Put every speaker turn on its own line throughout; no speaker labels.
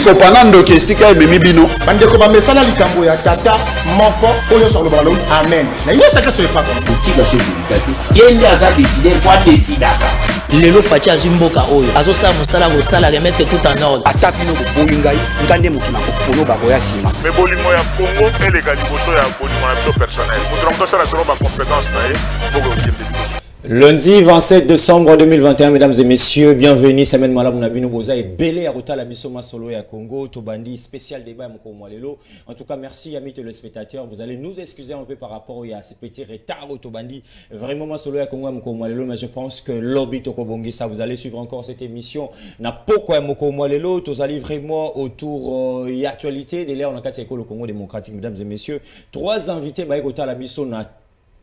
ko panando ke sika memi bino
bande ko ba mesala likambo ya tata moko oyo sur le ballon amen na yo saka so pas comme
tika chez vous yende aza décider quoi décider
lelo faci azimboka oyo azosala mosala kosala remettre tout en ordre
ata bino boboyi ngai ngande motu na kokono bakoya nsima
me bolimo ya Congo eleka liboso ya bolimo ya biso personnel motu na kosala solo bacompétence na ye poko okende liboso.
Lundi 27 décembre 2021, mesdames et messieurs, bienvenue. Semaine Malab Nabino Boza et Belé à Rota la Bissoma Solo et à Congo, Tobandi, spécial débat Moko Mwalelo. En tout cas, merci amis téléspectateurs. Vous allez nous excuser un peu par rapport à ce petit retard au Tobandi. Vraiment, moi Solo et à Congo Moko Mwalelo, mais je pense que lobby Tokobongi, ça vous allez suivre encore cette émission. N'a pas Moko Mwalelo, vous allez vraiment autour de l'actualité de l'ère en cas le Congo démocratique, mesdames et messieurs. 3 invités, bah, Rota la Bissoma.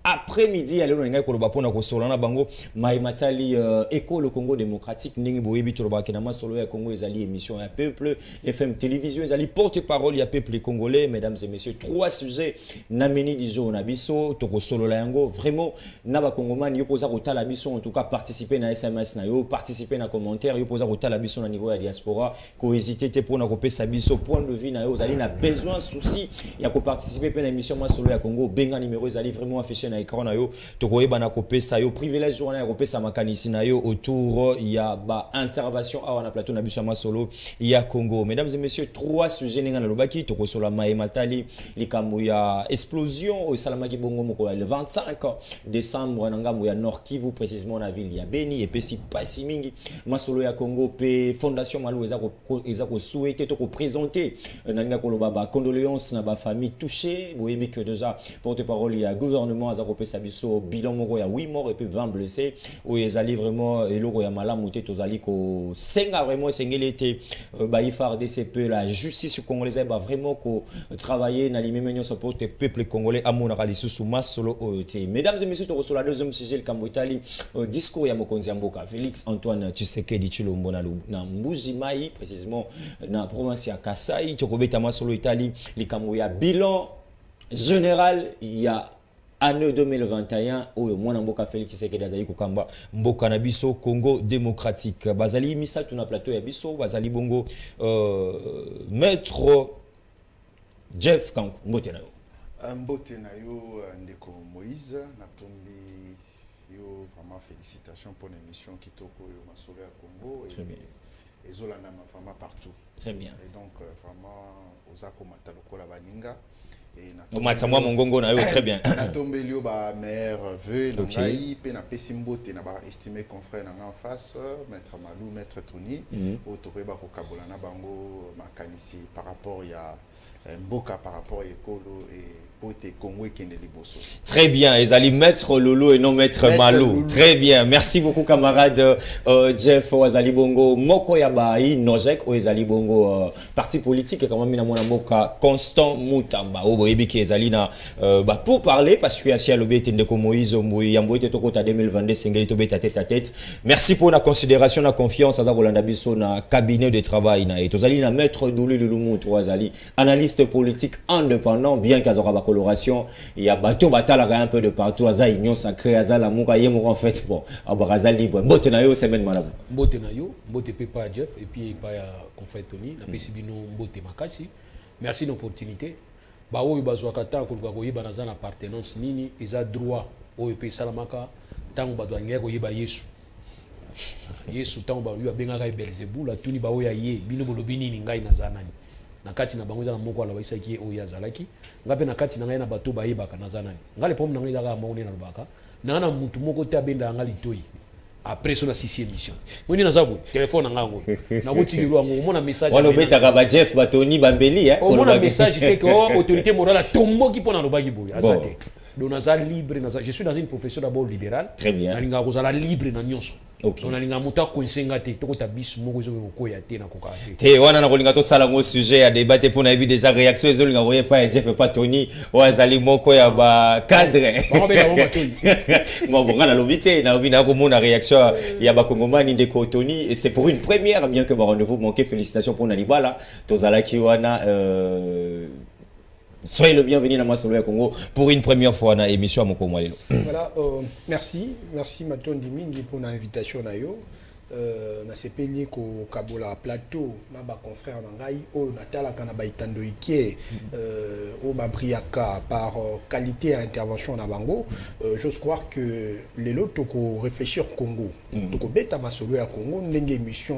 Après-midi, allez on koloba pona ko solana bango maimatali éco le Congo démocratique ningi boyebi toloba kenama solo ya Congo ezali émission ya peuple FM télévision ezali porte-parole ya peuple congolais. Mesdames et messieurs, 3 sujets nameni di jour na biso toko solo la yango vraiment na ba kongomani yo poza ko tala biso, en tout cas participer na SMS na yo, participer na commentaire yo poza ko tala biso na niveau ya diaspora ko hésiter te pona ko pesa biso point de vue na yo ezali na besoin souci ya ko participer pe na émission ma solo ya Congo benga numéro ezali vraiment affiché na écran na yo tokoyeba na kopesa yo privilège journée ya kopesa makanisi na yo autour ya ba intervention awa na plateau na biso ma solo ya Congo. Mesdames et messieurs, 3 sujets ninga na lobaki tokosola maimatali likambo ya explosion au salamaki bongo moko le 25 décembre na ngambo ya Nord Kivu, précisément na ville ya Beni et pesi pasi mingi masolo ya Congo pe fondation Malou eza ko souhaiter to ko présenter na nga koloba ba condoléances na ba famille touchée. Vous voyez que déjà porte-parole ya gouvernement za kopesa biso bilan moko ya 8 morts et puis 20 blessés où ils allaient vraiment eloko ya malamu te tozali ko senga vraiment sengeli te ba FARDC la justice congolaise ba vraiment ko travailler na limemeno support le peuple congolais amona kali susu masolo te. Mesdames et messieurs, sur la deuxième sujet le Kambotali discours ya mokonzi mboka Félix Antoine Tshisekedi Tshilombo na Mbuji-Mayi, précisément na province ya Kasai tokobeta masolo Italie likambo ya bilan général ya année 2021 oyo mwana mboka Félix Tshisekedi azali kokamba mboka na biso Congo démocratique bazali misatu na plateau ya biso bazali bongo maître Jeff Kanku mbote na yo
ndeko Moïse natombi yo vraiment félicitations pour l'émission kitoko yo masolo ya Congo et ezolanda vraiment partout.
Très bien.
Et donc vraiment ozako matalokola baninga
au matsamwa mongongo na yo très bien.
Na tombelio ba meilleur vœu na ngai pe na pesimbote na ba estimé confrère na en face maître Malou maître Tony au tokoba ko kabola na bango makanisi par rapport ya mboka par rapport ya ekolo et pote Congo kende liboso.
Très bien, ezali maître Lolo et non maître Malou. Très bien, merci beaucoup camarade Jeff Wazali Bongo moko ya bai nojek o ezali bongo parti politique quand même na mwana mboka Constant Mutamba o boyebi ke ezali na pour parler parce que asia lobi tende ko Moïse Mboyi ya Mboyi to kota 2022 sengeli to beta tête à tête. Merci pour la considération la confiance aza kolanda biso na cabinet de travail na et tozali na maître Douli Lulumu Wazali analyste politique indépendant bien qu'azora coloration il y a bateau batala un peu de partout aza union sacrée aza la muka yemo en fait bon abaza libre mbote na yo semaine malabu
mbote na yo mbote pe pa Jeff et puis pa ya confrère Tony na pesi bino mbote makasi merci l'opportunité ba oyo bazwa kata ko ko yeba na zana appartenance nini eza droit oyo pe salamaka tango badwa ngeko yeba Yesu Yesu tango ba yo benga ka Belzebul atuni ba oyo ye bino bolobi nini ngai na zanani na kati na bango za na moko ala baisa ki o yazalaki ngape na kati na ngai na bato bayebaka na zanani ngale pom na ngai za ka moni na lubaka na na mutu moko te abenda ngali toyi après son assisi émission woni na zabu téléphone ngango na boti lilo ngo mona message
wala beta ka ba Jeff Batoni Bambeli
o mona message te ko autorité morale tombo ki pona lobaki boy azate donc naza libre naza je suis dans une profession d'abord libérale
très bien
na linga ko zala libre na nyonso.
Okay.
On a linga muta coincenga te toko tabisu moko zo ko ya te na koka
te wana na kolinga to sala ngo sujet ya débat pour na ebi déjà réaction zo linga voye pas Jeff pas Tony o azali moko ya ba cadre bon bon na lobité na obi na ko mona réaction ya ba kongomani de ko Tony et c'est pour une première bien que ba rendez-vous manqué. Félicitations pour na libala tozala ki wana soyez le bienvenu dans Masolo ya Congo pour une première fois dans l'émission à Moko Mwalelo.
Voilà, merci Maton Dimingi pour l'invitation.
na sepeli ko kabola plateau na ba confrère na ngai o natala kana ba itando ikie o ba briaka par qualité à intervention na bango. J'ose croire que les lots ko réfléchir Congo to beta masolo ya Congo ndenge émission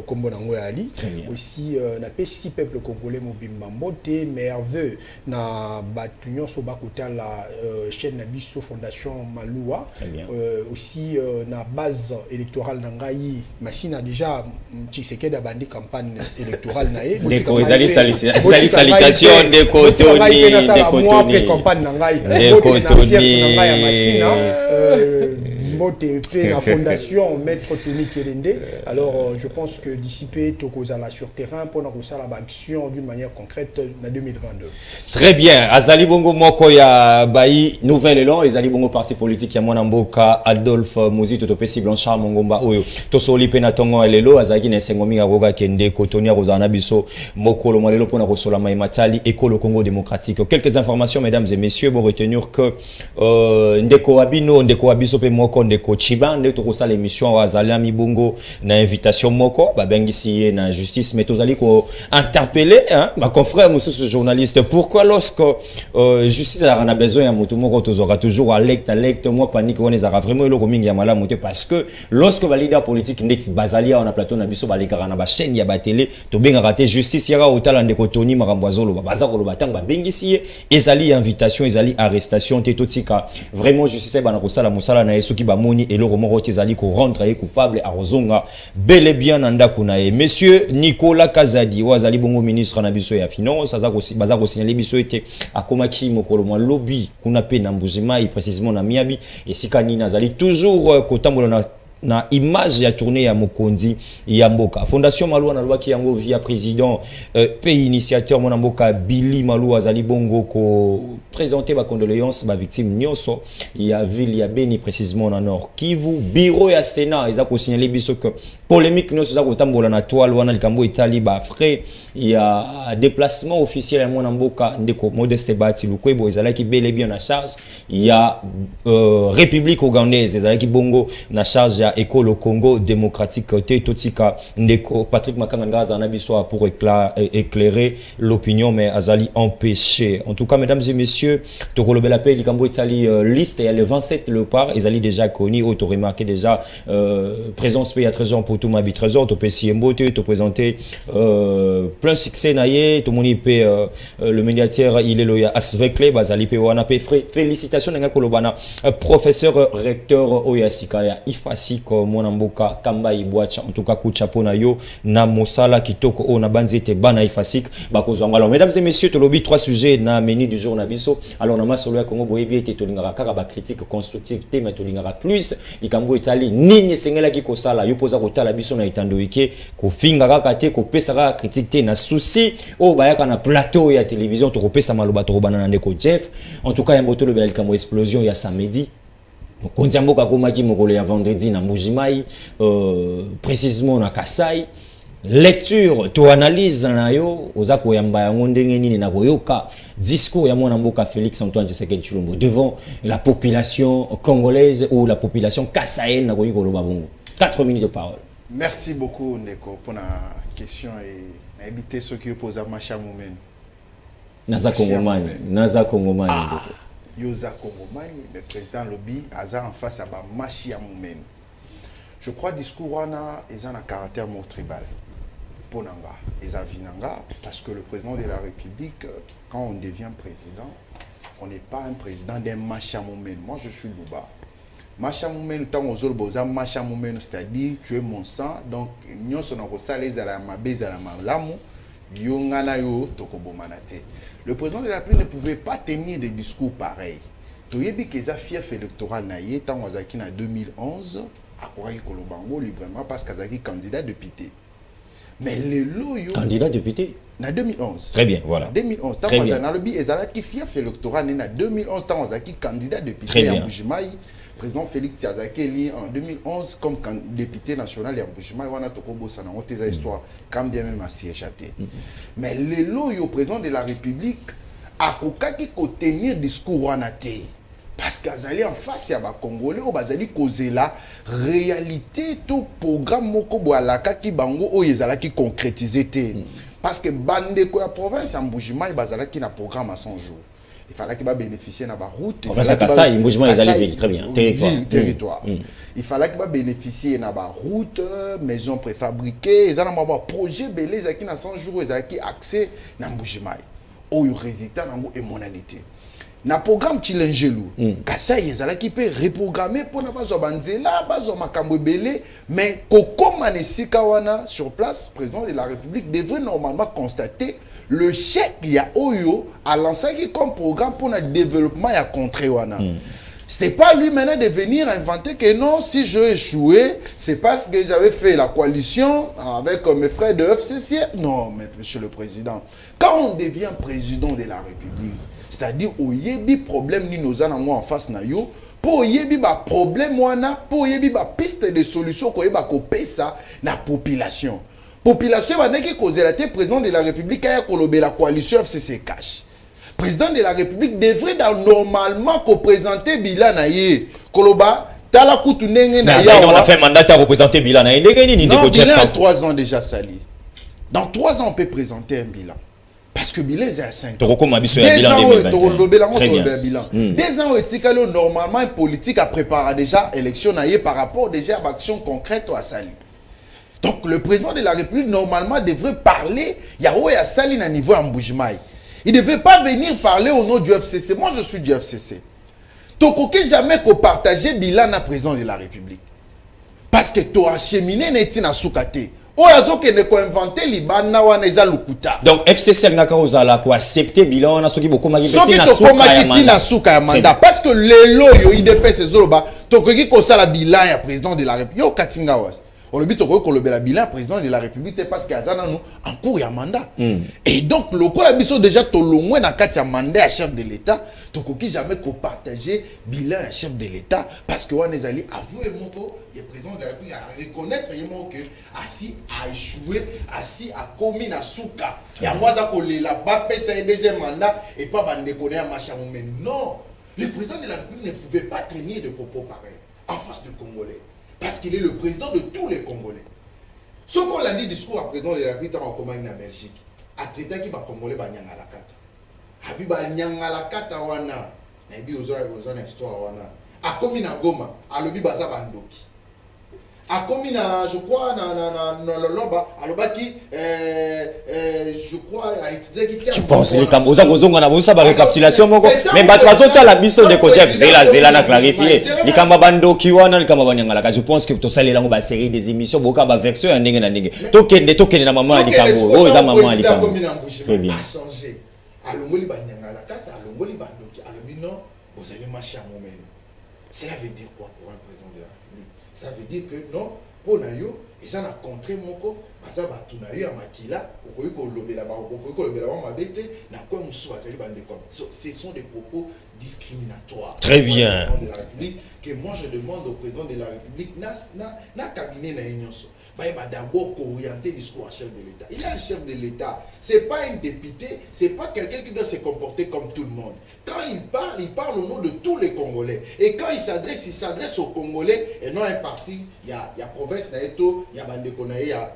kombo nango ya ali aussi na pesi peuple congolais mobimba mbote merveilleux na batunyo so bakota la chaîne na biso fondation Maloua aussi na base électorale na ngai Massina déjà Tshisekedi a bandi campagne électorale na ye
deko ezali salutation de Kotoni
de campagne na ngai de Kotoni ya Massina la fondation Maître Tony Kelende. Alors je pense que d'ici peu tokozala sur terrain pour la action d'une manière concrète en 2022.
Très bien. Azali bongo moko ya bayi nouvelle élan ezali bongo parti politique ya mwana mboka Adolphe Muzito topesi Blanchard Mongomba oyo tosoli pena tongo elelo azaki na sengomi akoka kende Kotoni kozana biso mokolo malelo pona kosola mai matali ekolo Congo démocratique. Quelques informations mesdames et messieurs pour retenir que ndeko abino ndeko abiso pe moko ndeko Chiba nde tokosala l'émission wa Zalami Bongo na invitation moko ba bengisi na justice mais tozali ko interpeller hein ma confrère monsieur journaliste pourquoi lorsque justice a besoin ya moto moko tozora toujours alect moi panique on ezara vraiment eloko mingi ya malamu te parce que lorsque ba leader politique ndeti bazalia on a plateau na biso ba lekara na ba chaîne ya ba télé to benga raté justice ya otala ndeko Tony Marambwazolo ba baza ko lobatang ba bengisi ezali invitation ezali arrestation te totika vraiment justice ba na kosala musala na yesu ki ba moni et le romoro tezali ko rendre coupable à Rozonga bel et bien nanda kunae monsieur Nicolas Kazadi wazali bongo ministre na biso ya finance baza ko signaler biso ete akomaki mokolo mwa lobby kuna pe na Mbujima et précisément na Miabi et sikani nazali toujours kotambola na image ya tournée ya Mokonzi ya Mboka Fondation Maloua na loi ki yango via président pays initiateur mona Mboka Billy Maloua azali bongo ko présenter ba condoléances ba victime nyonso ya ville ya Beni précisément na Nord Kivu bureau ya Sénat eza ko signaler biso que polémique nyonso za ko tambola na toile wana likambo Italie ba frais ya déplacement officiel ya mona Mboka ndeko Modeste Bati Lukwebo ezalaki bel et bien na charge ya République ougandaise ezalaki bongo na charge ya école Congo démocratique te totika ndeko Patrick Makanga za biso pour éclairer l'opinion mais azali empêché. En tout cas mesdames et messieurs tokolobe la paix likambo Italie liste il y a le 27 le par ezali déjà connu auto remarqué déjà présence pays à trésor pour tout ma trésor to pesi mbote to présenter plein succès naie to moni pe le médiateur il est loya asvekle bazali pe wana pe félicitations nga kolobana professeur recteur oyasika ya ifasi mwana mboka kamba ibwacha en tout cas kuchapo na yo na mosala kitoko o na banzete bana ifasik bakozwanga. Alors mesdames et messieurs tolobi trois sujets na menu du jour na biso. Alors na masolo ya Congo boyebi ete tolingara kaka ba critique constructive te mais tolingara plus likambo Italie nini sengela ki kosala yo poza kotala biso na itando ike ko finga kaka te ko pesa kaka critique te na souci o bayaka na plateau ya télévision to ko pesa maloba to bana na ndeko Jeff. En tout cas ya mboto le bel likambo explosion ya samedi Konzi mboka komaki mokolo ya vendredi na Mbujimai précisément na Kasai lecture to analyse na yo oza koyamba yango ndenge nini na koyoka discours ya mwana mboka Félix Antoine Tshisekedi Tshilombo devant la population congolaise ou la population kassaïenne na koyiko loba bongo 4 minutes de parole.
Merci beaucoup Ndeko pour la question et éviter ceux qui opposent à Macha Moumen
Naza Kongomani
Yoza Kongomani, mais président Lobby, Aza en face à Machi Moumen. Je crois que le discours wana est un caractère mot tribal. Ponanga, Eza Vinanga, parce que le président de la République, quand on devient président, on n'est pas un président d'un Macha Moumen. Moi, je suis Louba. Macha Moumen, tant aux autres, Macha Moumen, c'est-à-dire tu es mon sang, donc nous sommes en salés à la mabé à la malamu, yongana yo tokobo manate. Le président de la République ne pouvait pas tenir des discours pareils. Toyebi keza fief électoral naïe tant Wazaki en 2011 à Kouaï Kolobango librement parce qu'Azaki candidat député. Mais le loyo
candidat député
en 2011.
Très bien, voilà.
2011 tant Wazaki ezalaki fief électoral en 2011 tant Wazaki candidat député à Mbujimai. Président Félix Tiazaki est en 2011 comme député national et en Mbujimai wana tokobo sana oteza histoire quand bien même à siégeaté. Mais le loyo président de la République a kokaki ko tenir discours wana te parce qu'azali en face ya ba congolais o bazali causer la réalité tout programme moko boalaka ki bango o yezala ki concrétiser té parce que bande ko ya province ya Mbujimai bazala ki na programme à 100 jours. Il fallait qu'il va bénéficier de la route. Il fallait qu'il va bénéficier très bien. Territoire. Il fallait qu'il va bénéficier de la route, maison préfabriquée. Ils ont un projet belé, ils ont 100 jours, ils ont accès à Mbujimai. Au résultat, et monalité. Na programme Chilengelou, Kassa ils ont qui peut reprogrammer pour la base banzela, base makambo belé, mais Koko Manesi Kawana sur place, président de la République devrait normalement constater le chèque il y a Oyo a lancé comme programme pour le développement à contrée wana. C'était pas lui maintenant de venir inventer que non, si je échouais, c'est parce que j'avais fait la coalition avec mes frères de FCC. Non, mais monsieur le président, quand on devient président de la République, c'est-à-dire au yebi problème ni nos anango en face na yo, pour yebi ba problème wana, pour yebi ba piste de solution ko yeba ko pesa na population. Population qui cause la tête président de la République a colobé la coalition FCC cash. Président de la République devrait normalement présenter bilan naie. Koloba tala kutunenge na ya.
On a fait mandat à représenter bilan naie.
Non, bilan a 3 ans déjà sali. Dans 3 ans on peut présenter un bilan. Parce que bilan est à 5 ans. 2 ans, 2 ans, etikalo normalement une politique a préparé déjà élection naie par rapport déjà à action concrète à sali. Donc le président de la République normalement devrait parler Yahweh à Saline à niveau Mbujimai. Il ne devait pas venir parler au nom du FCC. Moi je suis du FCC. Tokoki jamais qu'on partageait bilan à président de la République. Parce que tu as cheminé n'est na soukate. Oyazo que ne ko inventé libana wana eza lukuta.
Donc FCC n'a qu'à osala ko accepter bilan na soki boko magi
na souka ya mandat parce que les loyo IDPS zoloba tokoki ko sala bilan ya président de la République. Yo katinga was. On le but au bilan président de la République parce qu'il y a en cours un mandat. Et donc le coup la déjà tout le moins dans quatre mandat à chef de l'État, donc qui jamais qu'on partager bilan à chef de l'État parce que on est allé avouer mon le président de la République à reconnaître que assis a échoué, assis a commis na souka. Il y a moi ça coller la bas un deuxième mandat et pas bande connaître à machin mais non, le président de la République ne pouvait pas tenir de propos pareils en face de Congolais. Parce qu'il est le président de tous les Congolais. Ce qu'on a dit discours à président de la République en Commune en Belgique, à traiter qui va Congolais va nyanga la kata. Abi ba nyanga la kata wana. Na bi ozo histoire wana. A Commune na Goma, a lobi baza bandoki. A Commune je crois na loba, a lobaki je crois a étudié qui.
Je pense les Kamboza kozonga na bonsa ba récapitulation moko mais batwazo la biso de Kojef zela na clarifier. Li kamba bandoki wana li kamba banyanga la. Je pense que to salela ngo ba série des émissions boka ba version ya ndenge na ndenge. Tokende na maman li kambo. Oh za maman li kambo. Très bien.
A changé. A longoli banyanga la kata, a longoli bandoki, a lobino bozali macha momeno. Cela veut dire quoi pour un président de la République? Ça veut dire que non, pour Nayo, et ça n'a contré moko, parce que Tunayo a makila, ce sont des propos discriminatoires.
Très bien.
Que moi je demande au président de la République, na cabinet na Ignonso, d'abord orienter le discours à chef de l'État. Il est un chef de l'État. C'est pas un député, c'est pas quelqu'un qui doit se comporter comme tout le monde. Quand il parle au nom de tous les Congolais. Et quand il s'adresse aux Congolais et non à un parti, il y a province Naeto, il y a Bandekonaï, il y a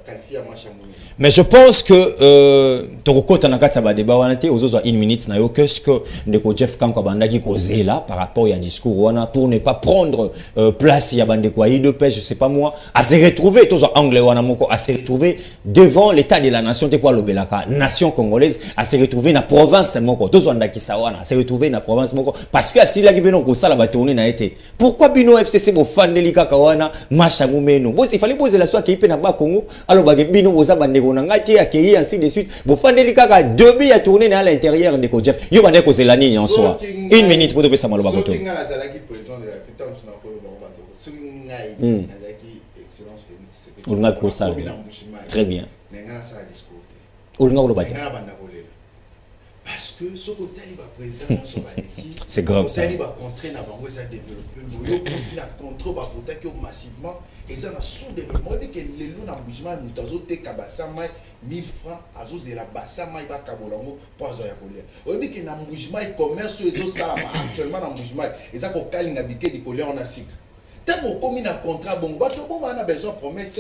qualifié à Machambouni.
Mais je pense que Toroko Tanakata va débattre aux autres 1 minute na yo qu'est-ce que Ndeko Jeff Kanko Bandaki causé là par rapport à un discours wana pour ne pas prendre place il y a Bandeko de paix je sais pas moi à se retrouver tous anglais wana moko à se retrouver devant l'état de la nation te quoi le belaka nation congolaise à se retrouver na province moko tous andaki sawana à se retrouver na province moko parce que asila ki beno ko sala ba tourner na été pourquoi bino FCC bo fandeli kaka wana macha mumeno bo il fallait poser la soit qui pe na ba Congo alors ba bino boza bandeko na ngati accueillir ainsi de suite bo fandeli kaka demi à tourner à l'intérieur de Jeff yo bande ko zelani en soi 1 minute pour te ça maloba ko to très bien.
que ce côté il va président
c'est grave ça.
Il va contrer na bango ça développer moyo continue à contrôler ba voter que massivement et ça na sous développement et que les lots na bougement mutazo te kabasama 1000 francs azo zela basama il va kabolango pour azo ya kolia o dit que na bougement et commerce ezo sala actuellement na bougement et ça ko kalinga bike di kolia on a sik tellement comme na contrat bon ba to bon on a besoin promesse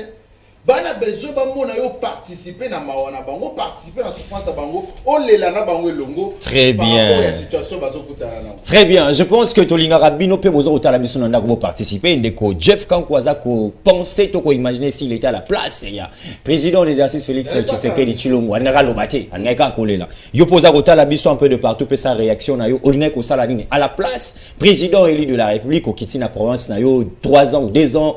bana besoin ba mona yo participer na mawana bango participer na souffrance bango o lela na bango longo
très bien
situation bazo kutana na
très bien je pense que tolinga rabino pe bozo otala biso na ndako participer ndeko Jeff Kankwaza ko penser to ko imaginer s'il était à la place ya président d'exercice Félix Tshisekedi Tshilombo anaka lobate anaka kolela yo posa otala biso un peu de partout pe sa réaction na yo olinga ko sala nini à la place président élu de la République au Kitina province na yo 3 ans ou 2 ans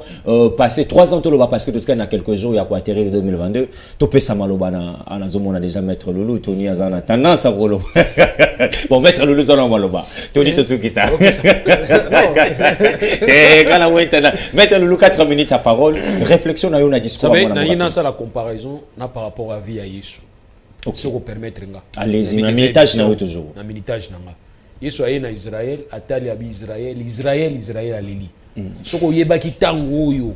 passé 3 ans to loba parce que tout cas na quelques jours il y a quoi atterrir 2022 topé samaloba na anazomo na déjà maître Loulou Tony azana tendance à rolo bon maître Loulou zona maloba Tony to suki ça kana wentana maître Loulou 4 minutes à parole réflexion na yo na discours
na ça la comparaison na par rapport à vie à Yesu ce qu'on permettre nga
allez-y na militage na yo toujours
na militage na nga Yesu aye na Israël atali abi Israël aleli soko yebaki tango yo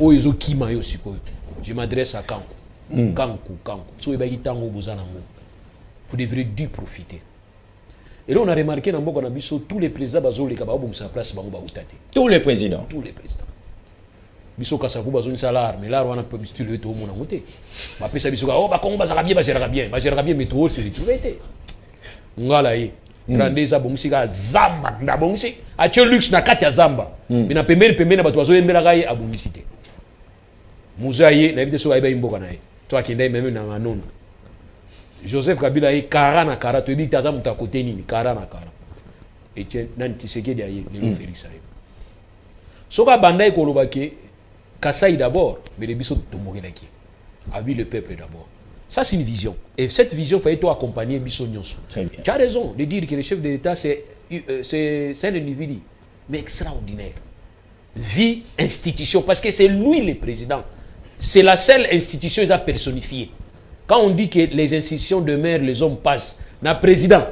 oyo kima yo sikoyo je m'adresse à Kankou so yebaki tango bozana ngo vous devrez dû profiter et là on a remarqué dans mboko na biso tous les présidents bazoleka ba bomisa place bango ba utate
tous les présidents
biso kasa vous bazoni salaire mais là on a peu bistuler to mona ngote ba pesa biso oh ba kongo bazaka bien mais tout c'est retrouvé té ngala yi 32 za bomusika zamba na bomusi a tio luxe na kati ya zamba bina pembeni na bato bazoyembela kai abumisite muzaye na bité so ayeba imboka na ye to akenda même na manono Joseph Kabila yi kara na kara to ebita za muta côté nini kara na kara et nan Tshisekedi aye le Félix aye soka bandai ko lobake Kasai d'abord mais le biso tomokelaki a vu le peuple d'abord. Ça, c'est une vision. Et cette vision, il faut être accompagné Bisso Nyonso. Tu as raison de dire que le chef de l'État, c'est un individu, mais extraordinaire. Vie, institution, parce que c'est lui le président. C'est la seule institution qui a personnifié. Quand on dit que les institutions demeurent, les hommes passent, le président,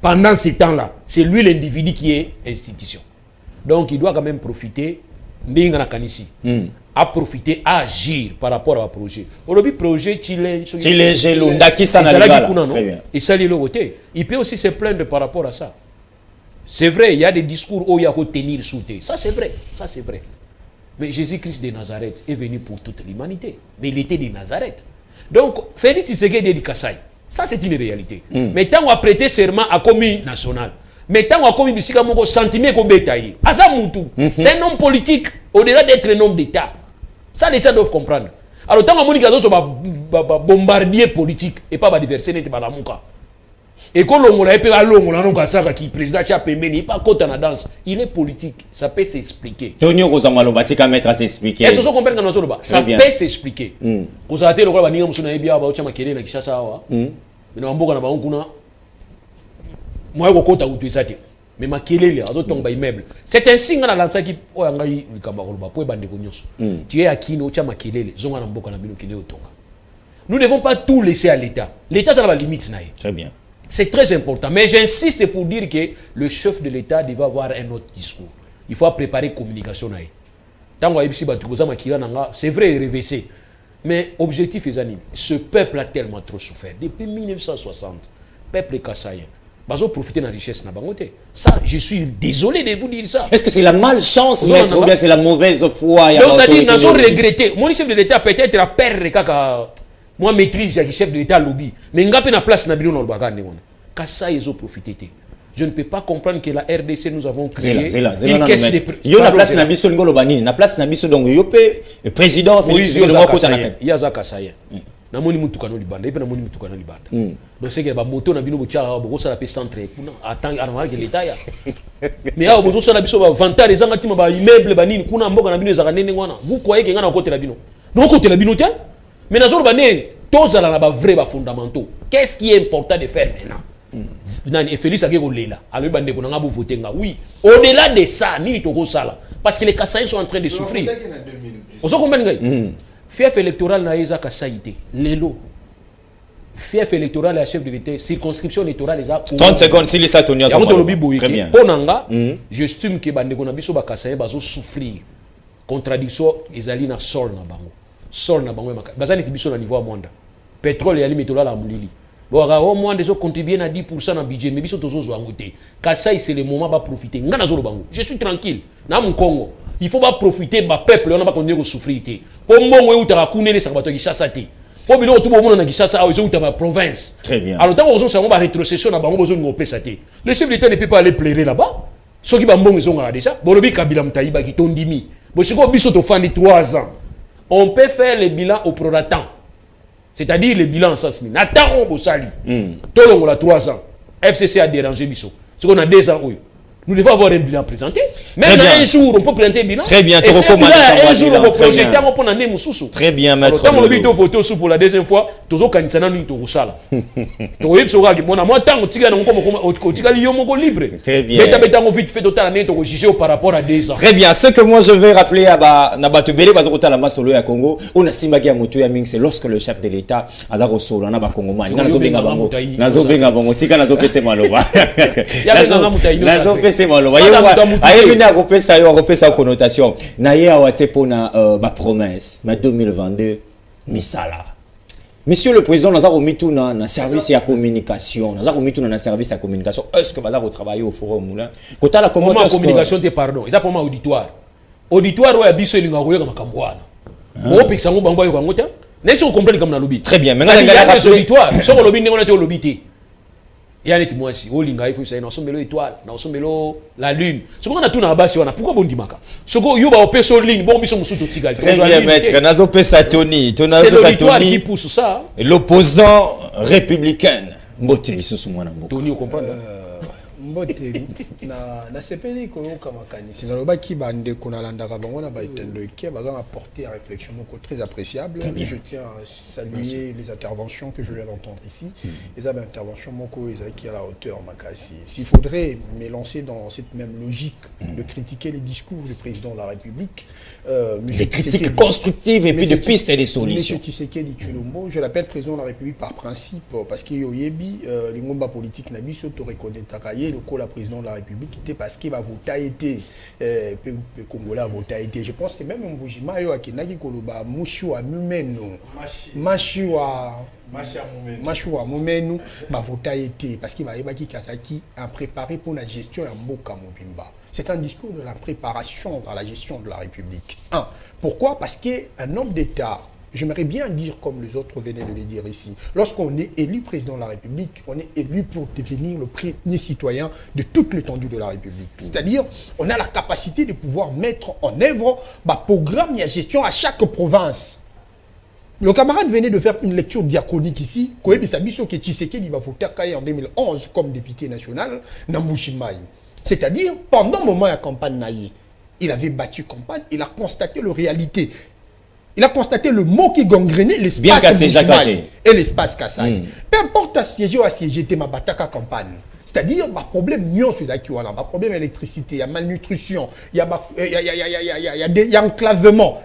pendant ces temps-là, c'est lui l'individu qui est institution. Donc, il doit quand même profiter à profiter, à agir par rapport à un projet. Aujourd'hui, projet, il peut aussi se plaindre par rapport à ça. C'est vrai, il y a des discours où il y a qu'à tenir sous thé. Ça, c'est vrai. Ça, c'est vrai. Mais Jésus-Christ de Nazareth est venu pour toute l'humanité. Mais il était de Nazareth. Donc, Félix Tshisekedi de Kasai, ça, c'est une réalité. Mais tant qu'on a prêté serment à commune nationale, mais tant qu'on a commis un sentiment qu'on bétaille, c'est un homme politique au-delà d'être un homme d'État. Ça, les gens doivent comprendre. Alors, tant qu'on a un bombardier politique et pas d'adversaire, n'est pas la mouka. Et quand on a qui président il pas contre la danse, il est politique, ça peut s'expliquer.
Tony Rosamalo Batika mettre à s'expliquer.
Est-ce que vous comprenez ça peut s'expliquer. Vous avez été le roi Baningam Suna Ebia Baucha Makere na Kishasa wa. Mais na mboka na bankuna moi ko kota utuisate. Mais makelele azotonga immeuble. C'est un signe na lança qui oyanga likamba koloba po bande ko nyonso. Tu es akino cha makelele zonga na mboka na bino kile otonga. Nous ne devons pas tout laisser à l'État. L'État ça la limite na.
Très bien.
C'est très important. Mais j'insiste pour dire que le chef de l'État doit avoir un autre discours. Il faut préparer la communication. C'est vrai, révessé. Mais objectif est ce peuple a tellement trop souffert. Depuis 1960, peuple kassaïen. Bazo profiter de la richesse na bangote. Ça, je suis désolé de vous dire ça.
Est-ce que c'est la malchance, maître, ou bien c'est la mauvaise foi?
Donc ça dit, nous avons regretté. Mon chef de l'État peut-être a perdu kaka. Moi, maîtrise le chef de l'État lobby. Mais n'a pas de place dans le bagage. Kassa, ils ont profité. Je ne peux pas comprendre que la RDC, nous avons créé une caisse de...
Il y a une place dans le Ngolobani, une place dans le président Félix Tshisekedi.
Il y a Kassaïen. Na moni mutu kana libanda, ipe na moni mutu kana libanda. Donc c'est que ba moto na bino bocha bo ça la pe centre kuna attend armar que l'État ya. Mais a bozo ça la biso ba vantar les angati ba immeuble ba nini kuna mboka na bino ezaka nene ngwana. Vous croyez que ngana côté la bino? Donc côté la bino tiens. Mais dans tous les vrais fondamentaux. Qu'est-ce qui est important de faire maintenant? Félix a dit oui. Au-delà de ça, parce que les Kassaïens sont en train de souffrir. Vous comprenez? Fief électoral na eza Kassaïté. Lelo. fief électoral et chef de l'État, circonscription électorale, les a
30 secondes, si les satoniens sont
très bien. Ponanga, j'estime que Bande Konabiso Bakasaye bazo souffrir. Contradiction, ils allaient na sol na bango. Sol na bango, bazali tibiso na niveau à monde. Pétrole et alimetola la moulili. Bon, au moins des autres contribuent à 10% dans le budget, mais biso tozo zo angote. Kasai c'est le moment de profiter. Ngana zo bango. Je suis tranquille. Na mon Congo. Il faut pas profiter de ma peuple, on n'a pas continuer à souffrir. Pour moi, où tu as coulé, ça va te guichasser. Pour moi, tout le monde a guichasser, où tu as ma province.
Très bien.
Alors, tant qu'on a une rétrocession, on a besoin de pesater. Le chef d'État ne peut pas aller pleurer là-bas. Ceux qui ont besoin déjà. Bon, le Kabila Mtaïba qui t'ont dit. Bon, si on a fait 3 ans, on peut faire le bilan au proratan. C'est-à-dire le bilan assassiné. Nathan Bosali. Tout le monde a 3 ans. FCC a dérangé Bisso. Ce qu'on a 2 ans, oui. Nous devons avoir un bilan présenté. Même dans un jour, on peut présenter un bilan.
Très bien,
et c'est un jour, on va projeter, on peut en aller Moussoussou.
Très bien, maître.
Quand on a vu deux photos pour la deuxième fois, tous les candidat nous tout ça. Tu vois, ça mon moi tant que tu as un libre.
Très bien.
Mais tu as vite fait total année tu juger par rapport à 2 ans.
Très bien. Ce que moi je vais rappeler à Nabatubele bazokota la masolo ya Congo, on a simaki ya moto ya ming c'est lorsque le chef de l'État azako solo na ba Congomani. Nazo benga bango. Nazo benga bango. Tika nazo pese maloba. Nazo pese maloba. Aye bina kopesa yo kopesa connotation. Na ye awate pona ba promesse ma 2022 misala. Monsieur le président, nous avons mis tout dans le service de communication. Nous avons mis tout dans le service de communication. Est-ce que vous avez travaillé au Forum Moulin? Quand la
communication, pardon. Ils ont pour moi auditoire. Auditoire, ouais, biso il y a un Kambouana. Bon, puis ça nous bamboye comme ça. N'est-ce qu'on comprend comme la lobby?
Très bien.
Maintenant, il y a des auditoires. Si on lobby, on est au lobby. Il y a des moi aussi. Oh, linga, il faut ça. Nous sommes l'étoile. Nous sommes la lune. Ce qu'on a tout dans la base, pourquoi bon dimaka? Ce qu'on y a au peso ligne, bon, ils sont sous tout tigal.
Très bien, maître. Nazo pesa Tony.
C'est l'auditoire qui pousse ça.
L'opposant républicain. Mboteli sous moi
Tony, vous comprenez?
Mboteli na sepeli ko kama kanisi na lobaki bande ko na landaka bango na baitendo qui va apporter une réflexion très appréciable. Je tiens à saluer les interventions que je viens d'entendre ici. Les interventions moko qui à la hauteur makasi. S'il faudrait me lancer dans cette même logique de critiquer les discours du président de la République,
des critiques constructives et puis de pistes et des solutions.
Monsieur Tshisekedi Tshilombo, je l'appelle président de la République par principe parce qu'il y a les ngomba politiques na biso to reconnaître le président de la République était parce qu'il va voter été le Congolais a voté été. Je pense que même Mbujima yo akinaki koloba mushu a mumeno Mashua Momenu va voter été parce qu'il va ébaki Kasaki a préparé pour la gestion à Mboka Mobimba. C'est un discours de la préparation dans la gestion de la République. Pourquoi? Parce qu'un homme d'État, j'aimerais bien dire comme les autres venaient de le dire ici, lorsqu'on est élu président de la République, on est élu pour devenir le premier citoyen de toute l'étendue de la République. C'est-à-dire, on a la capacité de pouvoir mettre en œuvre un programme et gestion à chaque province. Le camarade venait de faire une lecture diachronique ici, que Tshisekedi va voter en 2011 comme député national, Nambushimai. C'est-à-dire, pendant le moment de la campagne Naïe, il avait battu campagne, il a constaté la réalité. Il a constaté le mot qui gangrenait l'espace et l'espace Kassai. Peu importe assiégé ou assiégé, ma bataka campagne. C'est-à-dire, ma problème, ma problème d'électricité, il y a malnutrition, il y a enclavement,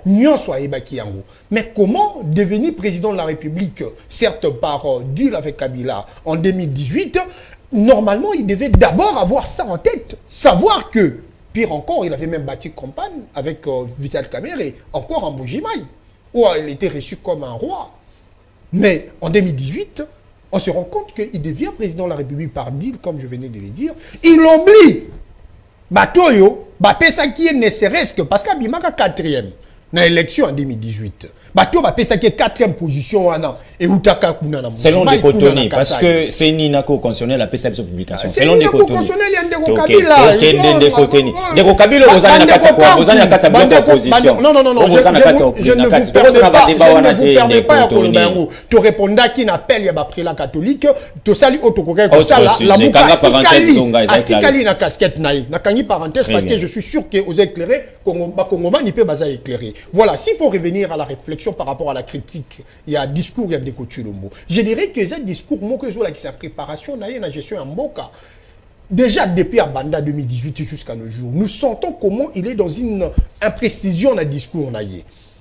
mais comment devenir président de la République, certes par deal avec Kabila en 2018, normalement, il devait d'abord avoir ça en tête, savoir que, pire encore, il avait même bâti campagne avec Vital Kamerhe, encore en Mbujimai, où il était reçu comme un roi. Mais en 2018, on se rend compte qu'il devient président de la République par deal, comme je venais de le dire. Il oublie Batoyo, Bapesa qui est ne serait-ce que parce qu'il y a 4e dans l'élection en 2018. Bato Bapesa qui est 4e position et Outaka Kuna.
Selon des Cotoni, parce que c'est une inako constitutionnelle à PSA de publication. Selon des Cotoni.
Il y a des
Cotoni. Des Kabila, vous avez la carte de opposition.
Non, je ne vous permets pas de répondre à qui n'appelle ya Baprela catholique. To sali autokoke ko sala la Atikali na casquette naï. Na kangi parenthèse parce que je suis sûr que vous éclairez Congoma ni peut baza éclairer. Voilà, s'il faut revenir à la réflexion par rapport à la critique, il y a un discours, il y a des coachs. Je dirais que ce discours, qui est préparation, il y a une gestion en Mboka. Déjà depuis Abanda 2018 jusqu'à nos jours, nous sentons comment il est dans une imprécision dans le discours.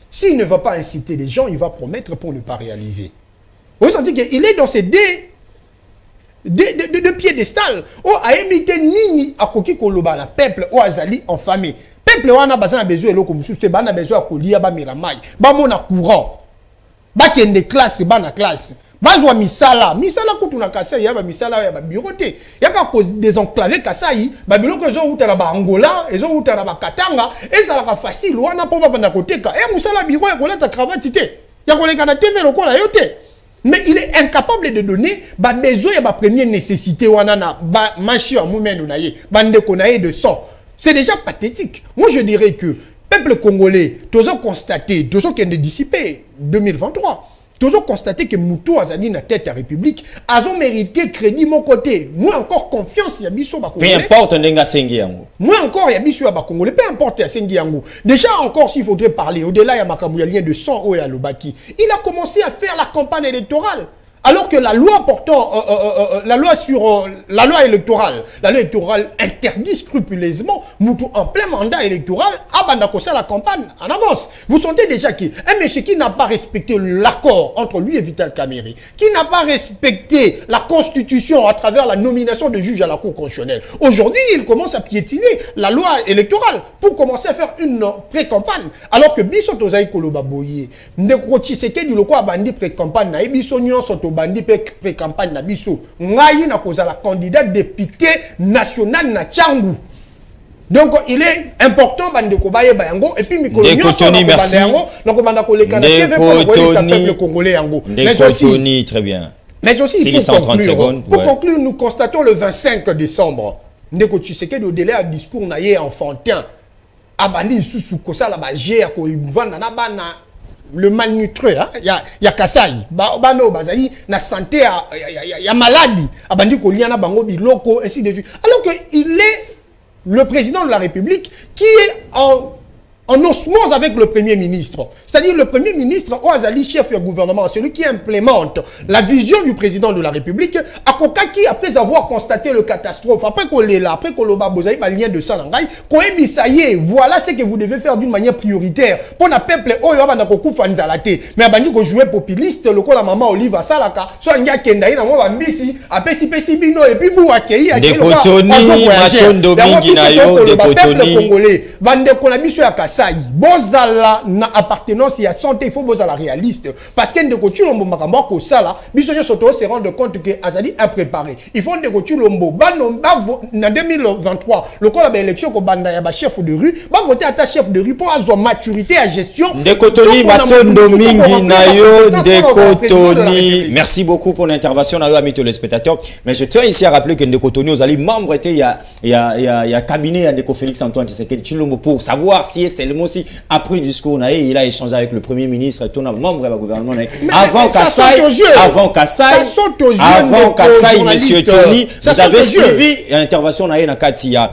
S'il ne va pas inciter les gens, il va promettre pour ne pas réaliser. Vous sentez qu'il est dans ces deux piédestals. Oh, a évité nini à koki koloba la peuple ou azali en famille. Peuple wana bazana besoin eloko mususu te bana besoin kolia ba miramai. Ba mona courant. Ba kende classe bana classe. Bazwa misala kutu na Kasai ya ba misala ya ba bureau te. Ya ka ko désenclaver Kasai, ba biloko ezo uta na ba Angola, ezo uta na ba Katanga, et ça la facile wana po ba na koteka. E musala bureau ya koleta cravate te. Ya koleka na TV lokola yo te. Mais il est incapable de donner ba besoin ya ba première nécessité wana na ba machi ya mumenu na ye, bande konaye de sang. C'est déjà pathétique. Moi je dirais que peuple congolais, tous ont constaté, tous ont dissipé 2023. Tous ont constaté que Moutou Azali na tête à République a mérité crédit mon côté. Moi encore confiance ya biso ba Congolais.
Peu importe ndenga sengi yango.
Moi encore ya biso ya ba Congolais, peu importe ya sengi yango. Déjà encore s'il faudrait parler au-delà ya makamou ya lien de sang o ya Lobaki. Il a commencé à faire la campagne électorale. Alors que la loi portant la loi électorale interdit scrupuleusement Moutou en plein mandat électoral à Bandakosa la campagne en avance. Vous sentez déjà qu'un monsieur qui n'a pas respecté l'accord entre lui et Vital Kamerhe, qui n'a pas respecté la constitution à travers la nomination de juge à la Cour constitutionnelle, aujourd'hui il commence à piétiner la loi électorale pour commencer à faire une pré-campagne. Alors que Biso Tozaï Koloba Boye, Ndeko Tshisekedi du loko a bandi pré-campagne na Biso Nyon Soto bandi pré-campagne na biso ngai na koza la candidat député national na Tchangu. Donc il est important bande ko baye bayango et puis mikolo nyonso na bande yango na ko banda ko leka na TV pour le peuple congolais yango.
Mais aussi très bien.
Mais aussi pour conclure, nous constatons le 25 décembre Ndeko Tshisekedi au délai à discours na ye enfantin abandi susu ko sala ba je ko vanda na bana le malnutri, il y a Kasai, bano bazali na santé ya maladie, abandi ko liana bango biloko ainsi de suite. Alors que il est le président de la République qui est en osmose avec le Premier ministre. C'est-à-dire le Premier ministre, Oazali, chef du gouvernement, celui qui implémente la vision du président de la République, à Kokaki, après avoir constaté le catastrophe, après qu'on l'ait là, après qu'on l'ait là, lien de Sanangay, Koebi, ça y est, voilà ce que vous devez faire d'une manière prioritaire. Pour le peuple, mais abandi ko jouer populiste, le ko la maman Oliva Salaka, soit nya kenda ina mo bambisi, apesi pesi bino et puis bou akei akei.
De Kotoni, Matondo mingi na yo, de Kotoni.
Congolais, bande ko na biso ya Bozala na appartenance à santé, il faut bozala réaliste parce que ndeko Chulombo makambo ko sala biso nyo soto se rendre compte que Azali impréparé. Il faut ndeko Chulombo banomba en 2023 le col la élection ko banda ya ba chef de rue ba voter à ta chef de rue pour avoir maturité à gestion.
Ndeko Tony Matondo mingi na yo Ndeko Tony. Merci beaucoup pour l'intervention na yo amis téléspectateurs. Mais je tiens ici à rappeler que Ndeko Tony Ozali membre était il y a cabinet à Ndeko Félix Antoine Tshisekedi Chilombo pour savoir si c'est le mot aussi après le discours il a échangé avec le premier ministre tout un membre du gouvernement avant Kasai monsieur Tony vous avez suivi l'intervention na Katia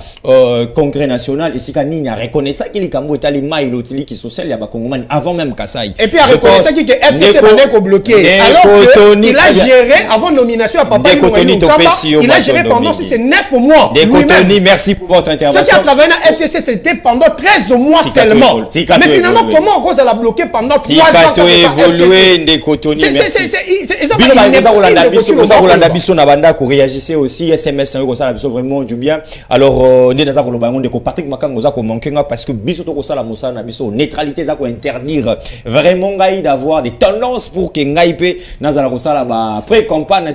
congrès national ici kanini a reconnu ça qu'il kambo etali mailo tili qui social ya ba Congomani avant même Kasai
et puis a reconnu ça que FCC va ko bloquer alors que il a géré avant nomination à papa il a géré pendant ces 9 mois
lui-même. Merci pour votre intervention.
Ce qui a travaillé à FCC c'était pendant 13 mois seulement. Mais finalement, comment on a bloqué pendant 3 ans?
Évolué des Kotoni. Réagissez aussi SMS vraiment du bien. Alors Patrick Makangoza parce que neutralité ça interdire vraiment d'avoir des tendances pour que Ngaïpe après campagne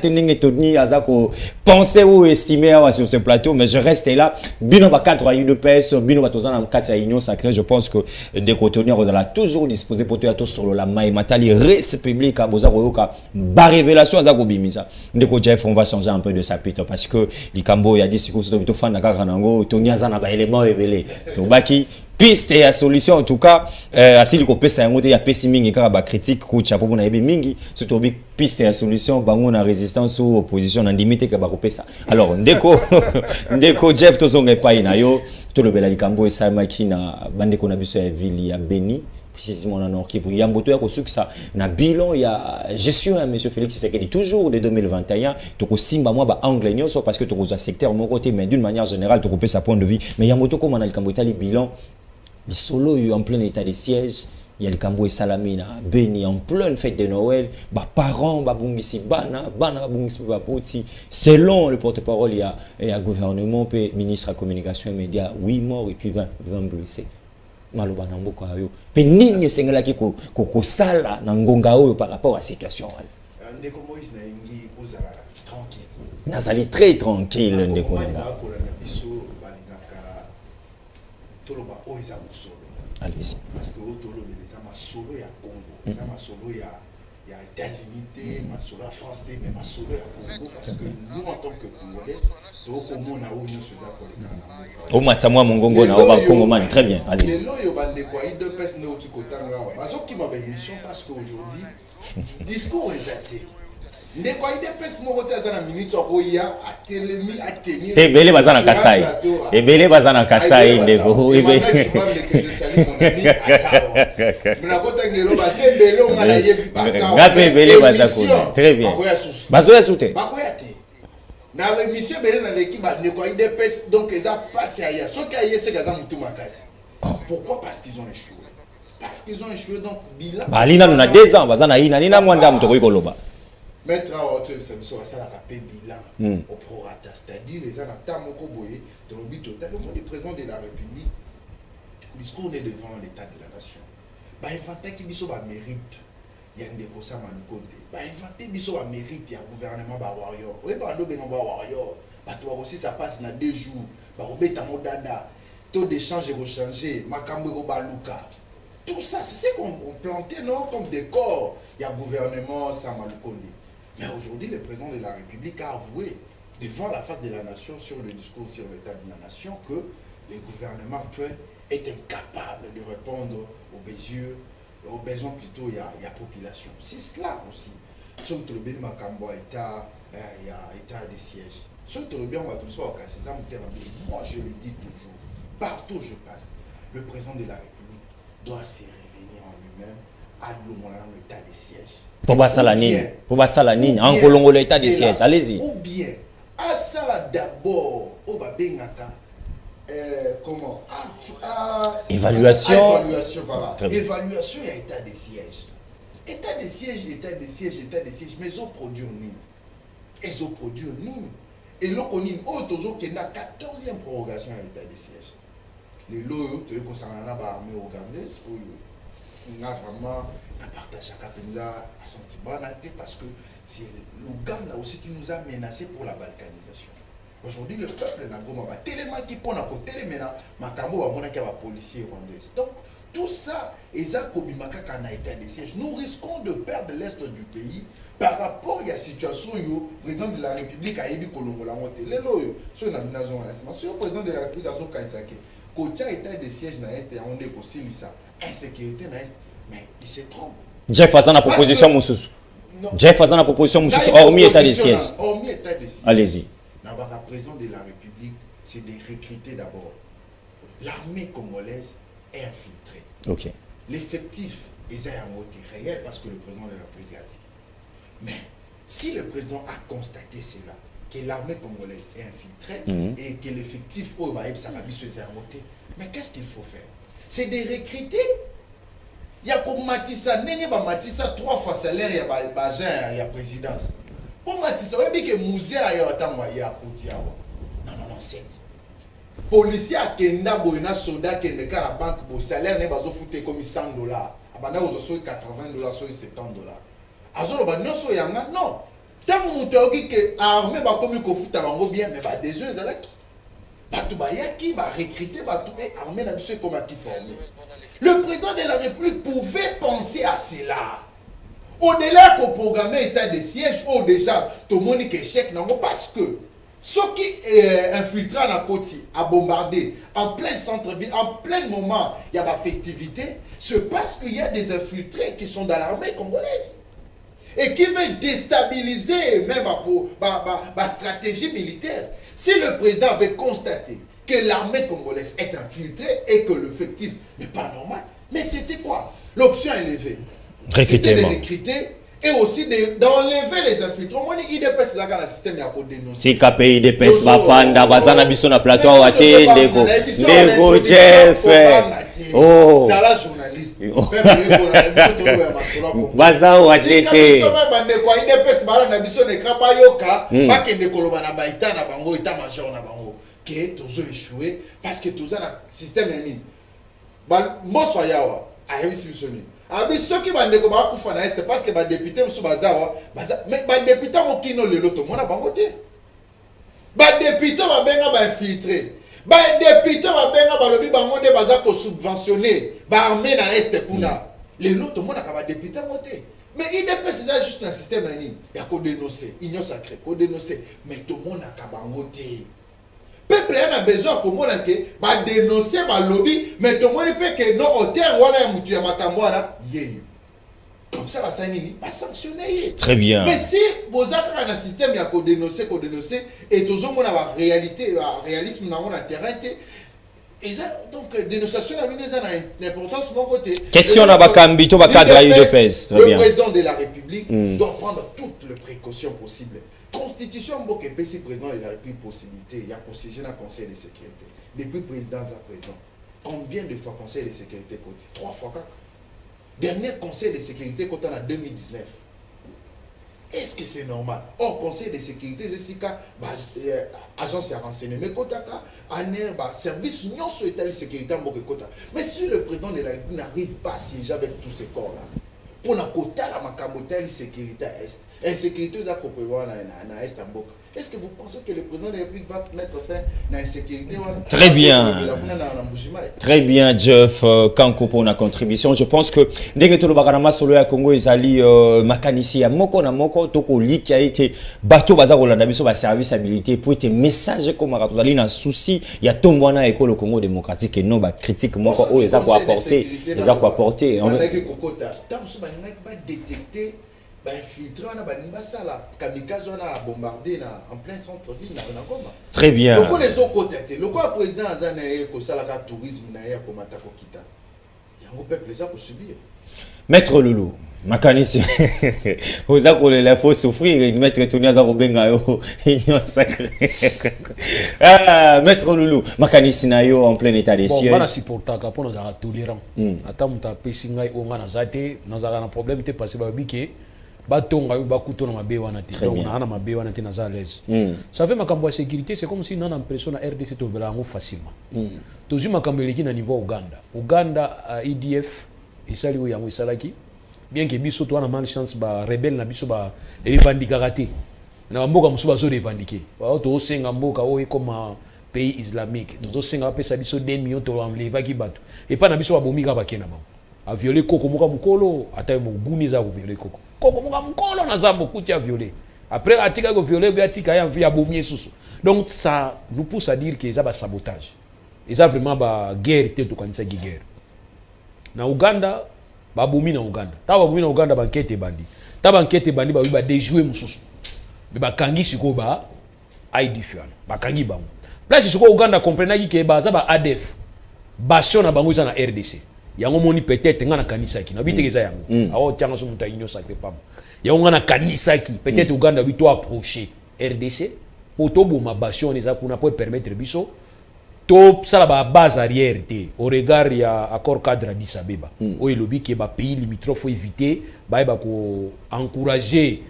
penser ou estimer sur ce plateau, mais je reste là. Bino ba 4 UDPS, Bino batozana 4 union sacrée, je pense que des Kotoni on a toujours disposé pour tout sur la maille matali res public à Bozaroyoka ba révélation à Zagobimisa. Ndeko Jeff on va changer un peu de chapitre parce que Likambo il y a 10 secondes de fan na Karanango Tony Azana ba élément révélé. To baki piste et solution en tout cas asili ko pesa yango te ya pesi mingi kaka ba critique ko chapo na yebe mingi surtout bi piste et solution bango na résistance ou opposition na limite ka ba ko pesa. Alors ndeko Jeff to zonga pa ina yo to le bela Likambo et Samaki na bandeko na biso ya ville ya Beni précisément dans Nord Kivu. Il y a un moto qui ça na bilan, il y a gestion à monsieur Félix Tshisekedi toujours de 2021. Donc simba moi ba anglais parce que tu as un secteur mon côté mais d'une manière générale tu coupes sa point de vue. Mais il y a un moto comme on a le Cambodge bilan, les solo en plein état de siège. il y a le Cambo et Salamina, béni en pleine fête de Noël, bah parents, bah bungisi bana bungisi bapoti. Selon le porte-parole, il y a gouvernement, puis ministre de la communication et médias, 8 morts et puis 20 blessés. Maloba namboka yo. Puis nini sengela ki ko sala na ngonga oyo par rapport à la situation.
Ndeko Moïse na ingi ozala tranquille.
Nazali très tranquille ndeko nga. Allez-y.
Parce que autour de les ma solo ya Congo, les ma solo ya États-Unis, ma solo ya France, mais ma solo ya Congo parce que nous en tant que Congolais, au Congo na où nous faisons pour les Canadiens.
Au Matsamwa Mongongo na Oba Congo man très bien. Allez.
Les lois yo bande quoi, ils deux personnes au Tikotanga. Parce qui m'a une mission parce qu'aujourd'hui discours exalté. Ndé quoi il dépasse mon côté à la minute au ya à télémi à tenir.
Et belé bazana Kasai. Et belé bazana Kasai ndeko.
Et belé que je salue mon ami Asao. Na kota ngelo ba se belé on ala yebi Asao.
Ngape belé bazako. Très bien. Bazoya soute.
Bakoya te. Na émission belé na l'équipe ba ndeko il dépasse donc ils a passé ailleurs. Ce qui a yé c'est gaza mutu makasi. Pourquoi? Parce qu'ils ont échoué. Parce qu'ils ont échoué donc bilan.
Ba lina nous na 2 ans bazana ina nina mwanda mutoko ikoloba.
Mettre à hauteur, c'est ça la bilan au prorata, c'est-à-dire les anatams au Koboye, de l'objet total, le président de la République, discours est devant l'état de la nation. Bah, inventer qui biso ba mérite, il y a des causes à Manukonte. Bah, inventer biso ba mérite, il y a gouvernement ba warrior. Oui, bah, nous ben ba warrior. Bah, toi aussi ça passe dans 2 jours. Bah, obeta modada, taux d'échange est changé, makambo ba luka. Tout ça, c'est ce qu'on plantait non comme décor. Il y a gouvernement sans Manukonte. Mais aujourd'hui, le président de la République a avoué devant la face de la nation sur le discours sur l'état de la nation que le gouvernement actuel est incapable de répondre aux besoins plutôt il y a population. C'est cela aussi. Surtout le bien Makambo état de siège. Surtout le bien moi je le dis toujours, partout où je passe, le président de la République doit se revenir en lui-même à l'état de siège.
Pour passer la ligne, en colongo l'état de siège, allez-y.
Ou bien, à ça d'abord, au Babengaka, comment?
Évaluation.
Évaluation, voilà. Évaluation et état de siège. État de siège, mais ils ont produit un nîmes. Ils ont produit un nîmes. Et là, on a toujours qu'il y a 14e prorogation à l'état de siège. Les lots, tu veux concernant l'armée ougandaise, pour on a vraiment partagé à sentiment parce que c'est l'Ouganda aussi qui nous a menacés pour la balkanisation. Aujourd'hui, le peuple n'a pas tellement qui prend à côté maintenant, Makambo va montrer qu'il y a des policiers rwandais. Donc, tout ça, état de siège, nous risquons de perdre l'est du pays par rapport à la situation où le président de la République a émis Colombo la montée. Les loyaux, sur le président de la République a dit que l'état de siège dans l'est, on est possible ça. Insécurité dans l'est, mais il se trompe.
Jeff faisant la proposition Moussous. Jeff faisant la proposition Moussous, hormis état de siège.
Hormis état de siège.
Allez-y.
Le président de la République, c'est de recruter d'abord. L'armée congolaise est infiltrée.
Ok.
L'effectif est à moitié réel parce que le président de la République a dit. Mais si le président a constaté cela, que l'armée congolaise est infiltrée et que l'effectif au Baïb Sarabi se est à moitié, mais qu'est-ce qu'il faut faire? C'est de recruter. Il y a comme Matissa, Matissa 3 fois salaire, il y a la présidence. Pour Matissa, il y a que musée il y a non, 7. Policier à Kenda, Boina, soldat, qui est la banque, le salaire n'est pas foutu comme $100. Abana aux $80, $70. Azolo ba nyoso yanga non. Tant que vous que armée ba comme ko futa bango bien mais ba des yeux zalaki. Batu ba yaki ba recruter batu et armée na biso comme qui formé. Le président de la République pouvait penser à cela. Au-delà qu'on programme état de siège, ou déjà, tout le monde est échec, parce que ceux qui infiltrent la côte à bombarder en plein centre-ville, en plein moment, il y a des festivités, c'est parce qu'il y a des infiltrés qui sont dans l'armée congolaise et qui veulent déstabiliser même la stratégie militaire. Si le président avait constaté que l'armée congolaise est infiltrée et que l'effectif n'est pas normal, mais c'était quoi? L'option élevée. C'était de recruter et aussi d'enlever les infiltrants. Moi, IDPS, c'est un système qui a dénoncé.
Si KPI IDPS va fanda, bazana biso na plateau à Ndeko Jeff.
Oh. C'est la journaliste.
baza o atete
bande kwa IDPS bala na biso ne krapa yoka bakende koloba na baita na bango état major na bango que tozo échoué parce que toza na système ya nini ba moso yawa ayebisi biso nini abi soki bande ko ba kufa na est parce que ba député musu bazawa mais ba député ko kino lelo to mona bango te ba député ba benga ba infiltré ba député ba benga ba lobi bango nde baza ko subventionner ba armée na est kuna lelo to mona ka ba député moté. Mais il n'est pas juste un système il y a qu'à dénoncer, union sacrée, qu'à dénoncer, mais tout le monde a qu'à bangoter. Peuple a besoin pour moi que va dénoncer, va lobby, mais tout le monde peut que non au terre voilà un moutu à Makambouara, comme ça va sanctionner.
Très bien.
Mais si vous avez un système il y a qu'à dénoncer, et tout le monde a la réalité, le réalisme dans le terrain. Et ça, donc, dénonciation a une importance de mon côté.
Question à Bakambito, Bakadra UDPS.
Le président de la République doit prendre toutes les précautions possibles. Constitution, le président de la République, possibilité, il y a procédé dans le Conseil de sécurité. Depuis président à président. Combien de fois Conseil de sécurité côté 3 fois 4. Dernier Conseil de sécurité côté en 2019. Est-ce que c'est normal? Or, Conseil de sécurité, c'est agence à renseignement, service non sur la sécurité. Mais si le président de la République n'arrive pas à siéger avec tous ces corps-là, pour la quota la macamotelle sécurité est, insécurité à prévoir na est en Boka. Est-ce que vous pensez que le président de la République va mettre fin à l'insécurité?
Très bien. Très bien, Jeff Kanko pour la contribution. Je pense que dès que le Bagarama Solo à Congo ils allient Makanisi à Moko na Moko toko li qui a été bateau bazar Rolanda biso ba service habilité pour être message comme vous allez na souci il y a tombona école au Congo démocratique et non ba critique Moko oh ils a quoi apporter
on va détecter infiltré on a basala kamikaze on a bombardé en plein centre-ville na Goma.
Très bien.
Donc les autres côtés le quoi président azana ko sala ka tourisme na ya ko mata ko kita yango peuple ça ko subir.
Maître Loulou Makanisi vous avez la faut souffrir maître Tony Azaro benga yo union sacrée. Maître Loulou Makanisi na yo en plein état de siège.
Bon bana supporta ka pour nous tolérant ata muta pesinga o ngana zate nazaka na problème te passer ba biki batonga yo bakuto na mabe wana te donc na mabe wana te na za l'aise. Ça fait makambo ya sécurité c'est comme si non impression na RDC to bela ngo facilement. Tozu makambo leki na niveau Uganda IDF isali wo yango isalaki bien que biso to na malchance ba rebelle na biso ba revendiquer raté na mboka musu ba zo revendiquer ba to senga mboka o comme pays islamique to senga pesa biso 2 millions to enlever ki bato et pas na biso ba bomika ba kena ba a violer koko moka mukolo ata mo guni za ko violer koko moka mukolo na zambo kuti a violer après atika ko violer bi atika ya via bomie susu donc ça nous pousse à dire que ça ba sabotage et ça vraiment ba guerre te to kanisa guerre na Uganda ba bomi na Uganda ta ba bomi na Uganda ba enquête bandi ta ba enquête bandi ba déjouer mususu mais ba kangi siko ba ID fiana ba kangi bango place siko Uganda comprendre que ba za ba ADF bastion na bango za na RDC yango moni peut-être ngana kanisa ki na bitekeza yango awo tianga so muta union sacrée pam yango ngana kanisa ki peut-être Uganda bi to approcher RDC pour to boma bastion les akuna pour permettre biso to sala ba base arrière te au regard ya accord cadre Addis Abeba o elobi ke ba pays limitrophe éviter ba ko encourager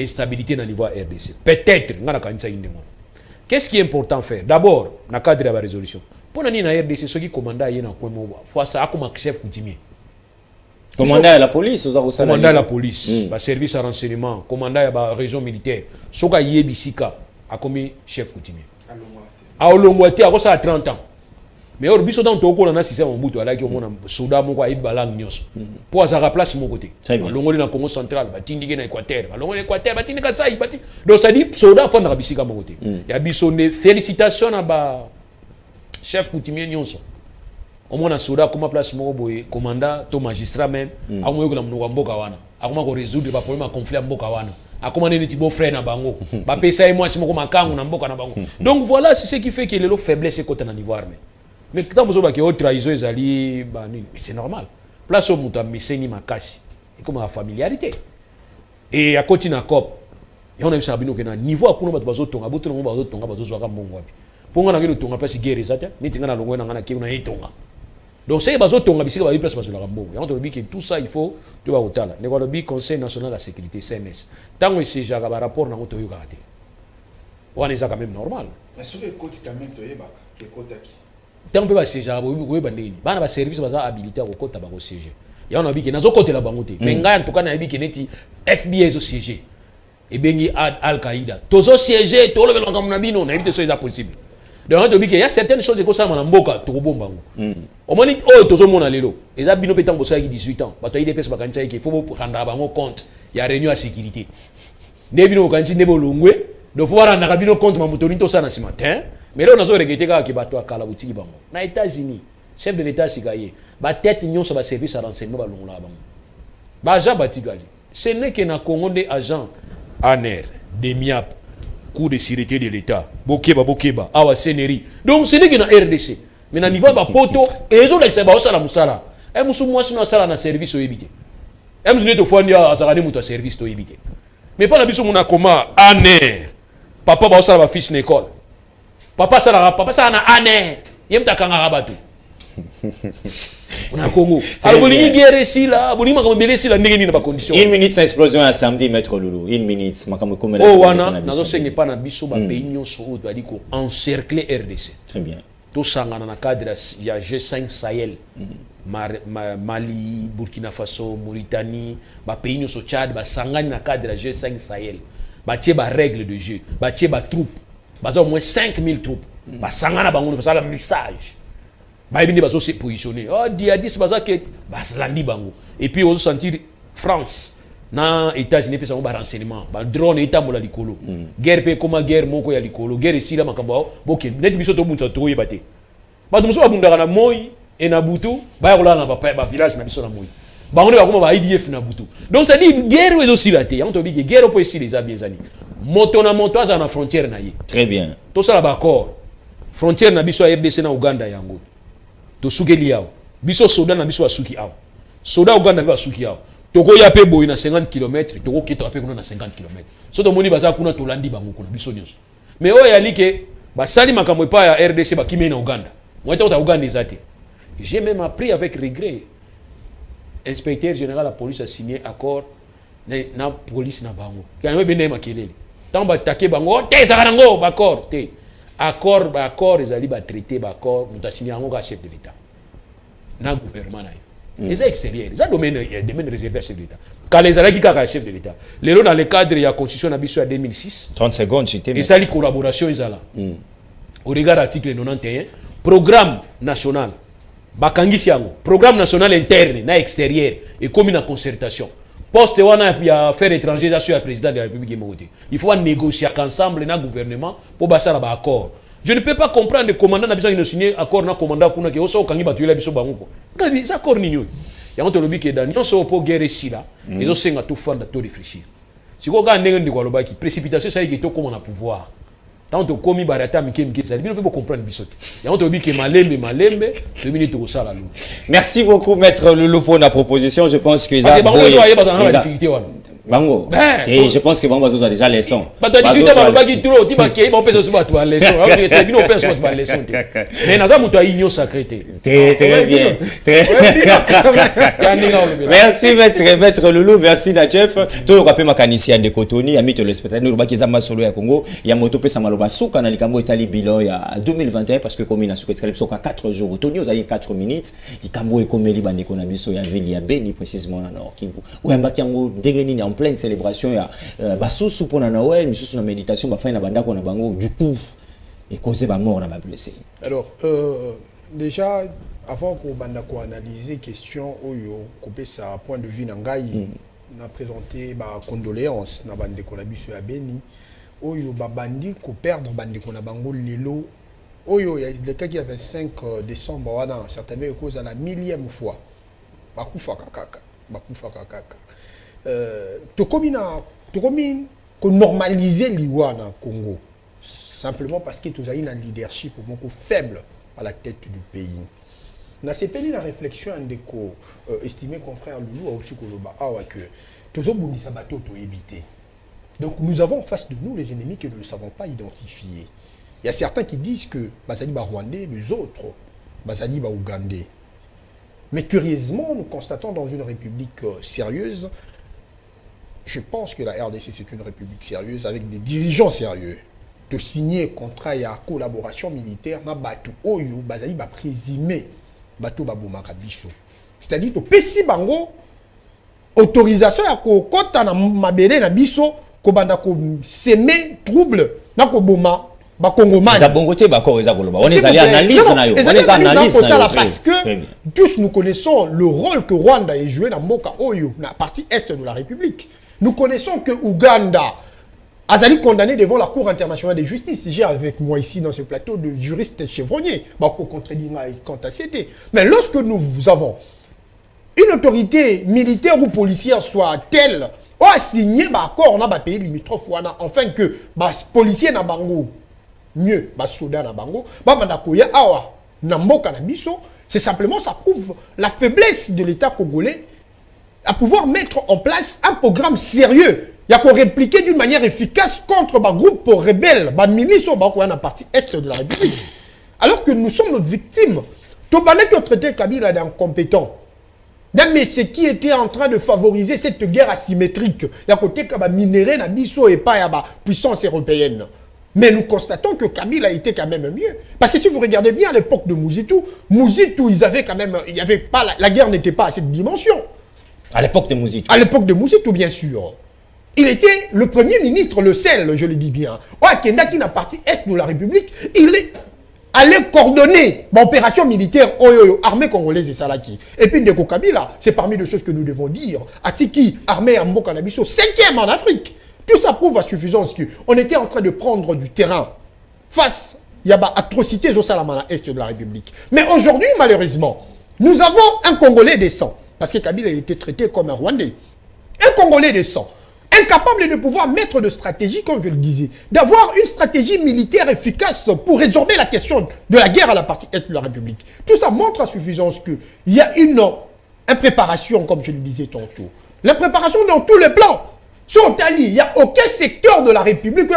stabilité na niveau RDC peut-être ngana kanisa indemo. Qu'est-ce qui est important faire d'abord na cadre ya ba résolution pour na ni na RDC ce qui commanda yena ko mo fois ça comme chef coutumier
commandant à la police
commandant à la police ba service à renseignement commandant ya ba région militaire soka yebisika a comme chef coutumier a olongwate a ça à 30 ans mais or biso dans toko na système mbuto alaki o mona soda moko a balang nyos pour ça place mon côté longoli na Congo central batindike na Équateur longoli Équateur batindika sai bati donc ça dit soda fond na bisika mon côté ya biso ne félicitations na ba chef coutumier nyonso au mona soda comme place moko boye commandant to magistrat même a moyo na mnoka mboka wana a comment ko résoudre ba problème conflit mboka wana a comment ne tibo frère na bango ba pesa et moi si moko makangu na mboka na bango donc voilà c'est ce qui fait que les faiblesse côté na niveau armé mais quand vous avez que trahison ezali c'est normal place au muta miseni makasi et comme la familiarité et à côté na cop et on a vu ça bino que na niveau akuna bato bazotonga boto ngo bazotonga bazozwaka mbongo wapi ponga na ngelo tonga place guerre zata ni tinga na longo na ngana kiuna itonga Donc c'est bazo tonga bisika ba place bazo la rambo. Et on dit que tout ça il faut tu vas otala. Ne ko le Conseil national de la sécurité CNS. Tant que c'est jaga ba rapport na ngoto yo kate. On est quand même normal.
Mais sur le côté quand même toyeba que kotaki.
Tant que ba c'est jaga bo bandeni. Bana ba service baza habilité ko kota ba ko siéger. Ya on a dit que nazo côté la bangote. Mais nga en tout cas na dit que neti FBI zo siéger. Et bengi Al-Qaïda. Tozo siéger to le belanga munabino na éviter ça possible. Donc on dit qu'il y a certaines choses que ça m'a mboka to bomba. Au moins oh tozo mona lelo. Les abino petant bossa qui 18 ans. Ba to IDPS ba kanisa qui faut rendre bango compte. Il y a réunion à sécurité. Nebino kanisi nebo longwe. Donc faut rendre kabino compte mamutori to ça na ce matin. Mais là on a zo regretté que ba to akala boutique bango. Na États-Unis, chef de l'État sikaye. Ba tête union sur ba service à renseignement ba longla bango. Ba agent batigali. Ce n'est que na Congo des agents ANER, des MIAP, cours de sûreté de l'État, Bokeba, Awa Sénéri. Donc ce n'est que na RDC. Mais na niveau ba poto, et les autres ba osala musala. E musu mwasi na sala na service o ebité. E musu neto fwandi a azakane mutu a service to ebité. Mais pas na biso muna koma ANER. Papa ba osala ba fils na école. Papa sala na ANER. Yem takanga rabatu. On a Congo. Alors bolingi guerre ici là, bolingi makamo belé ici là ndenge ni na ba condition.
Une minute na explosion à samedi maître Loulou. Une minute makamo komela.
Oh wana nazo sengi pa na biso ba pays nyonso o doit diko encercler RDC.
Très bien.
To sangana na cadre ya G5 Sahel. Mali, Burkina Faso, Mauritanie, ba pays nyonso Tchad ba sangani na cadre ya G5 Sahel. Ba tie ba règle de jeu, ba tie ba troupes. Ba au moins 5000 troupes. Ba sangana bango fa sala message. Bah il va se positionner. Oh djihadistes baza que bah landi bango. Et puis on se sentir France na États-Unis pesa ba renseignement. Ba drone eta mola likolo. Guerre pe comme guerre moko ya likolo. Guerre ici là makamba. Boké net biso to bunza to yebate. Ba to so bunda na moyi et na butu ba yola na ba village na biso na moyi. Ba on ba comme ba IDF na butu. Donc ça dit guerre aussi la té. On to bi guerre po ici les a bien amis. Moto na montoise na frontière na ye.
Très bien.
To ça ba accord. Frontière na biso RDC na Uganda yango. To sukeli yao biso soda na biso asuki ao soda Uganda biso asuki ao toko ya pe boy na 50 km toko kito pe kuna na 50 km so to moni baza kuna to landi bango kuna biso nyonso mais o ya like ba sali makambo pa ya RDC ba kimena Uganda mweta ta Uganda ezate j'ai même appris avec regret inspecteur général de la police a signé accord na police na bango quand bene makelele tant ba taquer bango te zarango ba accord te accord ils allaient traiter accord nous a signé un chef de l'État dans le gouvernement les extérieurs les domaine réservé à chef de l'État quand les allaient qui chef de l'État les dans le cadre de la constitution en 2006
30 secondes c'était
et ça les collaboration ils allaient au regard de l'article 91 programme national bakangisi yango programme national interne na extérieur et comme une concertation poste wana ya affaires étrangères sur le président de la République Mogote. Il faut négocier ensemble dans le gouvernement pour passer à l'accord. Je ne peux pas comprendre le commandant n'a besoin de signer accord na commandant kuna ke oso kangi batu la biso bango. Kabi ça accord ninyo. Ya on te lobi ke dans nyonso po guerre ici là, ils ont senga tout fond to réfléchir. Si ko ga ndenge ndiko loba ki précipitation ça yiki to comment na pouvoir. Tant to komi barata mike ça ne peut comprendre bisote. Ya on te lobi ke malembe to minute to sala lu.
Merci beaucoup maître Loulou pour la proposition, je pense que
ça Bango.
Je pense que Bango a déjà les sons.
Bah tu as 18 ans, bah qui trop, tu vas qui on peut aussi battre les sons. Tu as bien on peut aussi battre les sons. Mais naza muto union sacrée.
Très bien. Merci maître Loulou, merci la chef. Tout rappel makanisi ande Kotoni, ami te le spectateur nous ba kezama solo ya Congo, ya moto pesa maloba suka na likambo etali bilan ya 2021 parce que comme ina suka tsali soka 4 jours. Toni ozali 4 minutes, likambo ekomeli bande kona biso ya ville ya Beni précisément na Nord Kivu. Oyamba kiango ndenge en pleine célébration ya basusu pour na Noël misusu na méditation ba fa na banda ko na bango du coup et causer ba mort na ba blessé.
Alors déjà avant qu'on banda ko analyser question oyo couper sa point de vue na ngai na présenter ba condoléances na bande ko na biso ya Beni oyo ba bandi ko perdre bande ko na bango lelo oyo ya le cas qui a 25 décembre wana certainement cause à la millième fois ba kufa kaka to komi ko normaliser liwa na Congo simplement parce que tu as une leadership beaucoup faible à la tête du pays. Na sepeli la réflexion ndeko estimé confrère Loulou a aussi koloba awa que tozo bundisa bato to éviter. Donc nous avons en face de nous les ennemis que nous ne savons pas identifier. Il y a certains qui disent que Bazali ba Rwandais, les autres Bazali ba Ougandais. Mais curieusement, nous constatons dans une république sérieuse, je pense que la RDC c'est une république sérieuse avec des dirigeants sérieux. De signer contrat et à collaboration militaire, na batu oyo bazali ba présumé batu babomaka biso. C'est-à-dire que pesi bango autorisation ya ko kota na mabele na biso ko banda ko semer trouble na ko boma ba Congomani.
Ça bongoté ba ko eza koloba. On est allé analyse na yo. On est analyse na yo.
Parce que tous nous connaissons le rôle que Rwanda a joué dans Mboka Oyo, na partie est de la République. Nous connaissons que Ouganda Azali condamné devant la Cour internationale de justice. J'ai avec moi ici dans ce plateau de juristes chevronniers. Mais lorsque nous avons une autorité militaire ou policière soit telle, on a signé un accord, on a pays limitrophe, enfin que les policiers na bango, mieux, les soldats na bango, c'est simplement, ça prouve la faiblesse de l'État congolais à pouvoir mettre en place un programme sérieux. Il y a qu'on répliquer d'une manière efficace contre les groupes rebelles, les milices dans la partie est de la République. Alors que nous sommes victimes. Tobané qui a traité Kabila d'incompétent. Mais ce qui était en train de favoriser cette guerre asymétrique. Il y a côté que les minéraux na biso et pas la puissance européenne. Mais nous constatons que Kabila était quand même mieux. Parce que si vous regardez bien à l'époque de Mouzitou, ils avaient quand même, il y avait pas, la guerre n'était pas à cette dimension.
À l'époque de Mouzitou.
À l'époque de Mouzitou, bien sûr. Il était le premier ministre, le seul, je le dis bien. Kenda qui n'a partie est de la République, il est allé coordonner l'opération militaire armée congolaise et Salaki. Et puis Ndeko Kabila, c'est parmi les choses que nous devons dire. Atiki, armée à Mboka Nabiso, 5e en Afrique. Tout ça prouve à suffisance qu'on était en train de prendre du terrain face à l'atrocité au Salamana est de la République. Mais aujourd'hui, malheureusement, nous avons un Congolais décent. Parce que Kabila a été traité comme un Rwandais. Un Congolais décent. Incapable de pouvoir mettre de stratégie, comme je le disais, d'avoir une stratégie militaire efficace pour résorber la question de la guerre à la partie est de la République. Tout ça montre à suffisance qu'il y a une impréparation, comme je le disais tantôt. L'impréparation dans tous les plans. Sur Tali, il n'y a aucun secteur de la République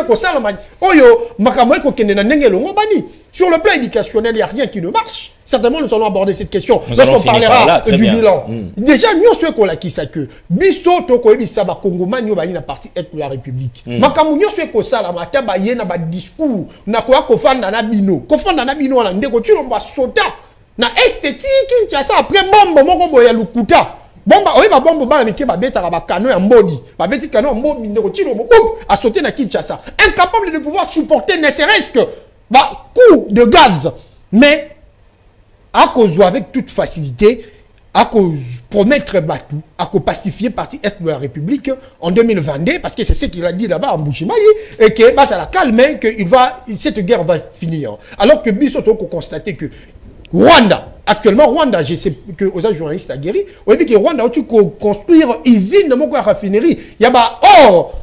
sur le plan éducationnel, il n'y a rien qui ne marche. Certainement, nous allons aborder cette question lorsqu'on parlera du bilan. Déjà, nous sommes là qui sait que Bisso, Toko, Ebisaba, Congomani, nous sommes partie de la République. Makamu, nous sommes là, la mataba, il y a un discours, na quoi kofanda na bino, kofanda na bino, na ndeko, tu l'as sauté, na esthétique, qui a ça après bombe, mon robo ya lukuta. Bomba, oui, bombe, ba neke ba beta ba canon en mbodi, ba beti canon en mbodi, ndeko, tu l'as a sauté na Kinshasa, incapable de pouvoir supporter ne serait-ce que coup de gaz, mais à cause avec toute facilité, à cause promettre Batou, à cause pacifier partie est de la République en 2022, parce que c'est ce qu'il a dit là-bas en Bouchimaï, et que ça la calme, que cette guerre va finir. Alors que Bissoto a constaté que Rwanda, actuellement Rwanda, je sais que aux journalistes à guéri, on dit que Rwanda a construire usine de mon raffinerie, il y a or,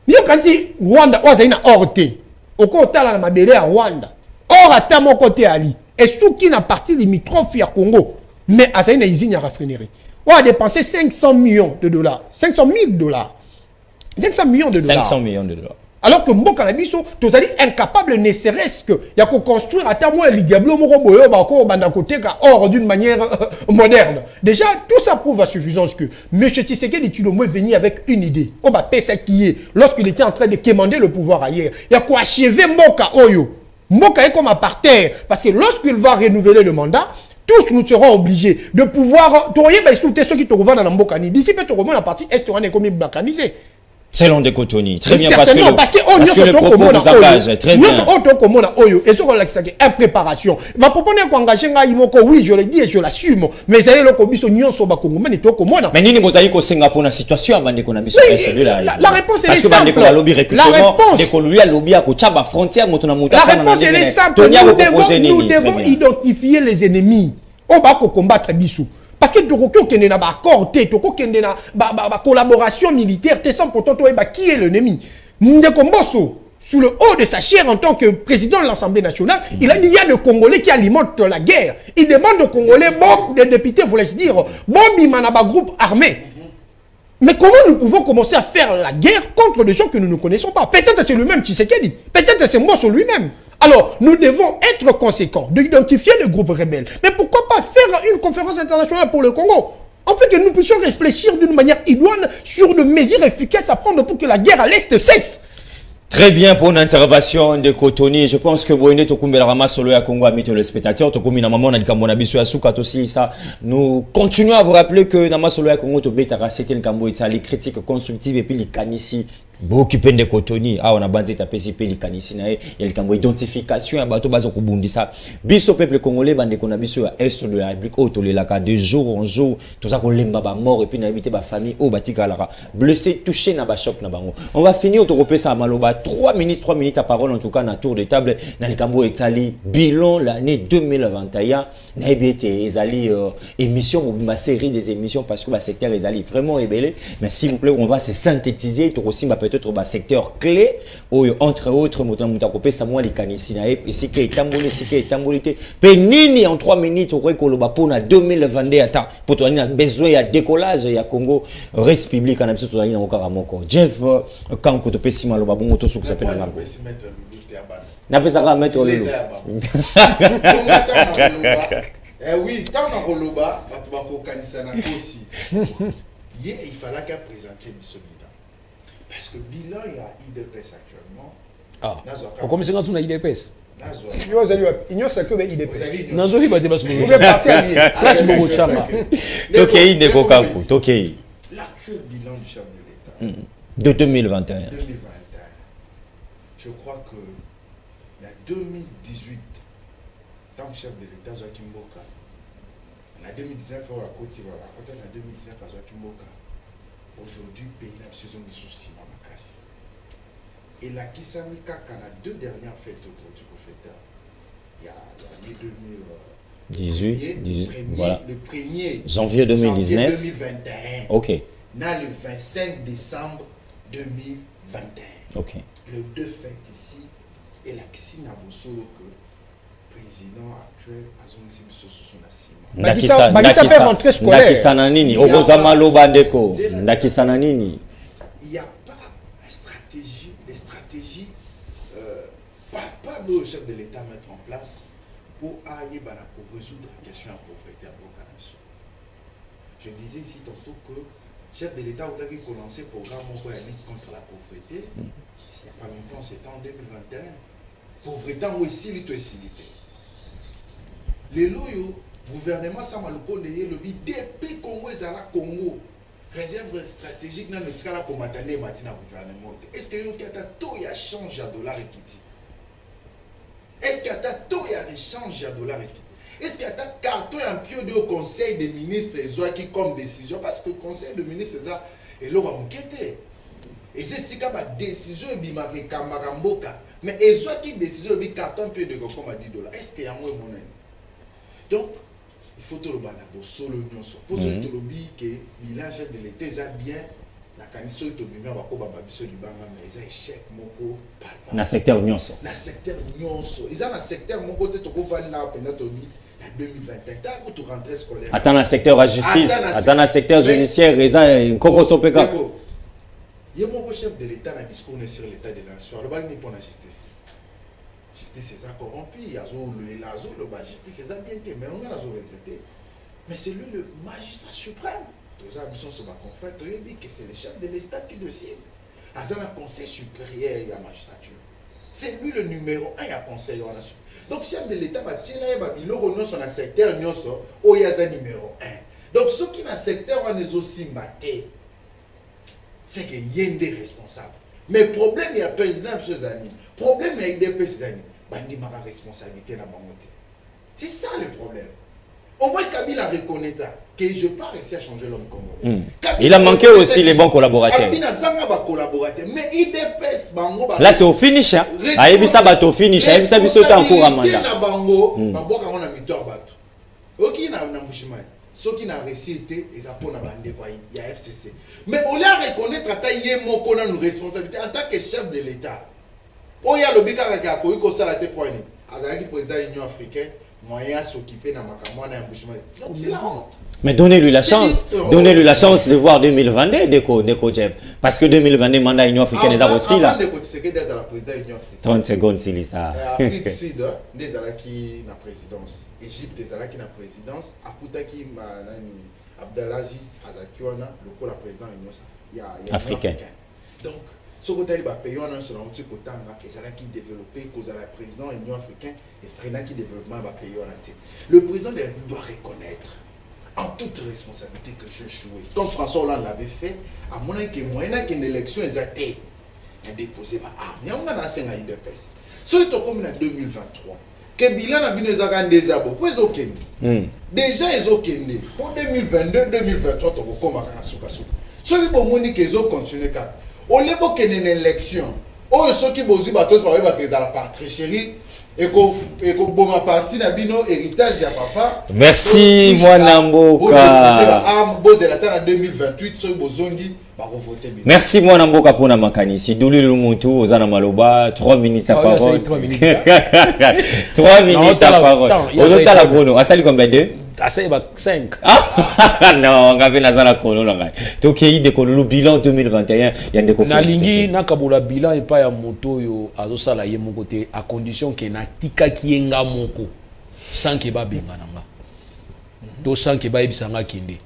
il y a quand dit Rwanda, il y a or té. Au côté de la Mabélé à Rwanda. Or, à mon côté Ali. Et ce qui n'a partie limitrophe à Congo. Mais à ça, il y a une usine à raffinerie. On a dépensé 500 millions de dollars. 500 000 dollars. 500 millions de dollars.
500 millions de dollars.
Alors que Mboka Nabiso, tu es incapable, ne serait-ce que, il y a qu'à construire à ta moelle, il y a or d'une manière moderne. Déjà, tout ça prouve à suffisance que M. Tshisekedi Tshilombo est venu avec une idée. On va payer ça qui est, lorsqu'il était en train de quémander le pouvoir ailleurs. Il y a qu'à achever Mboka Oyo. Mboka est comme à par terre. Parce que lorsqu'il va renouveler le mandat, tous nous serons obligés de pouvoir, tu vois, ceux qui te revendent dans Mboka. D'ici, tu remontes la partie est, on est comme balkanisé.
Selon des Cotoni. Très bien,
parce que le propos
vous engage. Très bien.
Et ce qu'on a impréparation. Ma propos n'est qu'engagé, oui, je le dis et je l'assume. Mais ça y est, le commission union sur Bakongomani, tu vois,
mais ni vous avez qu'au Singapour, la situation avant de qu'on a mis sur celui-là.
La réponse est simple.
Parce que la lobby recrutement, des colonies à lobby à Kochaba frontière,
la réponse est simple. Nous devons identifier les ennemis. On va combattre Bissou. Parce que tu as un accord, tu as une collaboration militaire, tu sais pourtant qui est l'ennemi. Ndekomboso, sous le haut de sa chair en tant que président de l'Assemblée nationale, il a dit qu'il y a des Congolais qui alimentent la guerre. Il demande aux Congolais, bon, des députés, voulais-je dire, bon, Bimanaba groupe armé. Mais comment nous pouvons commencer à faire la guerre contre des gens que nous ne connaissons pas? Peut-être c'est lui-même Tshisekedi, peut-être c'est Mbosso lui-même. Alors, nous devons être conséquents, d'identifier le groupe rebelle. Mais pourquoi pas va faire une conférence internationale pour le Congo. On peut que nous puissions réfléchir d'une manière idoine sur de mesures efficaces à prendre pour que la guerre à l'Est cesse.
Très bien pour une intervention de Kotoni. Je pense que vous Congo, amis téléspectateurs, nous continuons à vous rappeler que dans Solo Congo, c'était une critique constructive et puis les canissi. Beaucoup de Kotoni, on a bandé tapé si les canissi, il y a le identification à bateau bazo kubundisa. Biso peuple congolais, bande qu'on a biso à est de la République, de jour en jour, tout ça qu'on lemba mort et puis n'habiter ma famille, batika lara, blessé, touché na ba choc na bango. On va finir au repère ça à Maloba. 3 minutes à parole en tout cas dans tour de table dans le Cambo Etali bilan l'année 2021 na ebité ezali émission ma série des émissions parce que le secteur ezali vraiment ébélé mais s'il vous plaît on va se synthétiser tout aussi peut-être un secteur clé entre autres moutakope ça moi les canissi na et si que tamboli si que tambolité penini en 3 minutes au rekoloba pour 2022 attends pour toi a besoin ya décollage ya Congo reste public en absolu toi na encore moko Jeff quand ko to pesima loba bongo to suku s'appelle na n'a pas à mettre le
oui tant na koloba batu bako kanisa na aussi il fallait qu'à présenter ce bilan parce que bilan il y a IDPS actuellement
on commence quand on a IDPS
Union sacrée IDPS
nazo hiba débat sur
place
beaucoup de chamba
Tokei ne kokaku Tokei
l'actuel bilan du chef de l'État
de 2021
je crois que en 2018 tant que chef de l'État Joachim Mboka en 2019 à Côte d'Ivoire en 2019 à Joachim Mboka aujourd'hui pays la saison de soucis dans ma casse et la Kisamika quand a 2 dernières fêtes autour du professeur il y a l'année
2018 voilà
le 1er
janvier 2019
2021
ok
na le 25 décembre 2021
ok
le 2 fêtes ici et la Kisina Bosolo que président actuel a son sous son assiment
Ndakisana nini Okozama Lobandeko Ndakisana nini
il y a pas des stratégies pas le chef de l'État mettre en place pour résoudre la question de la pauvreté à Bokanamso. Je disais ici tantôt que le chef de l'État a commencé le programme de lutte contre la pauvreté. Il n'y a pas longtemps, c'était en 2021. Pauvreté, moi ici, l'utilité. Les loyaux, gouvernement, ça m'a le depuis Congo, Congo, réserve stratégique dans le cas de combattre gouvernement. Est-ce que y a tout y a changé à dollar et quitte? Est-ce qu'il y a tout y a échange à dollar et quitte? Est-ce qu'il y a un carton un peu de conseil des ministres qui comme décision parce que le conseil des ministres est là à m'inquiéter. Et c'est ce qu'il y a une décision qui mais ils ont qui décision qui carton peu de comme à $10. Est-ce qu'il y a moins de monnaie? Donc il faut tout le banner pour solo union pour ce que que bilan chef de l'État est bien la caniso to bimia ba ko ba biso libanga mais ils échec moko
na secteur nyonso
na secteur nyonso ils ont na secteur moko te to ko va na pena to bi la 2021 ta ko to rentrée scolaire
attends na secteur à justice attends na secteur judiciaire ils ont koko sopeka
il y a mon chef de l'État na discours sur l'état de la nation le ba ni pour la justice c'est ça corrompu il y a le justice c'est bien mais on a la regretté mais c'est lui le magistrat suprême. Tous les habitants sont confrères, tu dis que c'est le chef de l'État qui décide. À un conseil supérieur, il y a magistrature. C'est lui le numéro 1 à conseil. Donc, chef de l'État, il y a un secteur, il y a un numéro 1. Donc, ceux qui ont un secteur, on est aussi matés. C'est qu'il y a des responsables. Mais le problème, il y a un président, M. Zani. Le problème, il y a des présidents. Il y a une responsabilité dans le monde. C'est ça le problème. Au moins, Kabila reconnaît ça, que je n'ai pas réussi à changer l'homme congolais.
Il a manqué aussi les bons collaborateurs. Là, c'est au finish. Il ça va au finish. Il ça va en cours à mandat.
Ceux qui n'ont réussi, ils ont il y a FCC. Mais on l'a reconnaître qu'il y a une responsabilité en tant que chef de l'État. Il y a le bika qui a connu ça la tépoigne. Azaki président de l'Union africaine. moyen s'occuper dans ma campagne embauchement. Donc c'est la honte.
Mais donnez-lui la chance. Donnez-lui la chance de voir 2022 Deko Jeff. Parce que 2022, mandat Union africaine est aussi là.
Avant de continuer d'être la présidence de l'Union africaine.
30 secondes, c'est ça.
Afrique Sud, des ala qui na présidence. Égypte, des ala qui na présidence. Akuta qui Abdelaziz Azakiwana, le co-la président de l'Union africaine. Donc, ce côté il va payer un an sur un petit côté, les ala qui développé, cause à la président de l'Union africaine et freiner qui développement va payer un tête. Le président doit reconnaître en toute responsabilité que je jouais. Comme François Hollande l'avait fait, à mon avis, il y a une élection exacte. Il a déposé ma arme. Il y a un ancien à IDPS. Ce qui est comme en 2023. Que bilan a bien des abos. Pour les Okende. Déjà, ils ont Okende. Pour 2022, 2023, tu vas comme à Soukasou. Ce qui est pour moi, qu'ils ont continué. Au lieu de une élection, ceux qui ont dit que la patrie chérie. Et que bon parti na bino héritage ya papa.
Merci Mwanamboka. Merci Mwanamboka pour na makanisi. Douli Lumutu ozana maloba 3 minutes à parole. 3 minutes à parole. Ozota la chrono. Asali combien de?
Asali ba 5.
Non, ngabe nazala chrono langa. Tokei de kolulu bilan 2021 ya ndeko.
Na lingi na kabula bilan et pas ya moto yo azosala ye mon côté à condition que na tika kienga moko sans que ba benga nanga. Do sans que ba ebisanga kinde.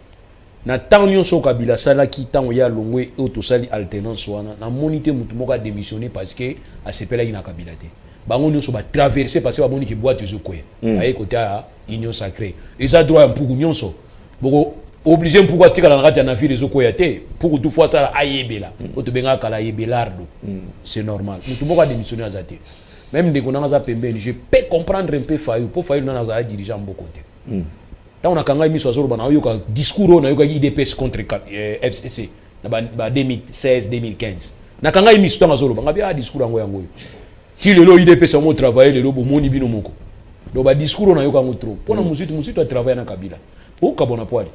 Na temps nyonso kabila sala ki temps ya longwe o to sali alternance wana na monité mutu moko a démissionné parce que a sepela ina kabila te. Bango nyonso ba traverser parce que ba moni ki boîte ezokoya. Aye côté à union sacrée. Et ça droit pour nyonso. Boko obligé pour tika na ngati na vie ezokoya te pour tout fois ça ayebela. O to benga kala yebelardo. C'est normal. Mutu moko a démissionné azate. Même de konanga za pembeni, je peux comprendre un peu Fayou. Pour Fayou na za dirigeant beaucoup te. Tant on a kanga mis sur bana yoka discours na yoka IDPS contre FCC na ba 2016 2015 na kanga mis sur na zolo banga bia discours yango yango ti lelo IDPS mo travailler lelo bo moni bino moko do ba discours na yoka ngotro pona muzitu a travailler na Kabila o kabona poali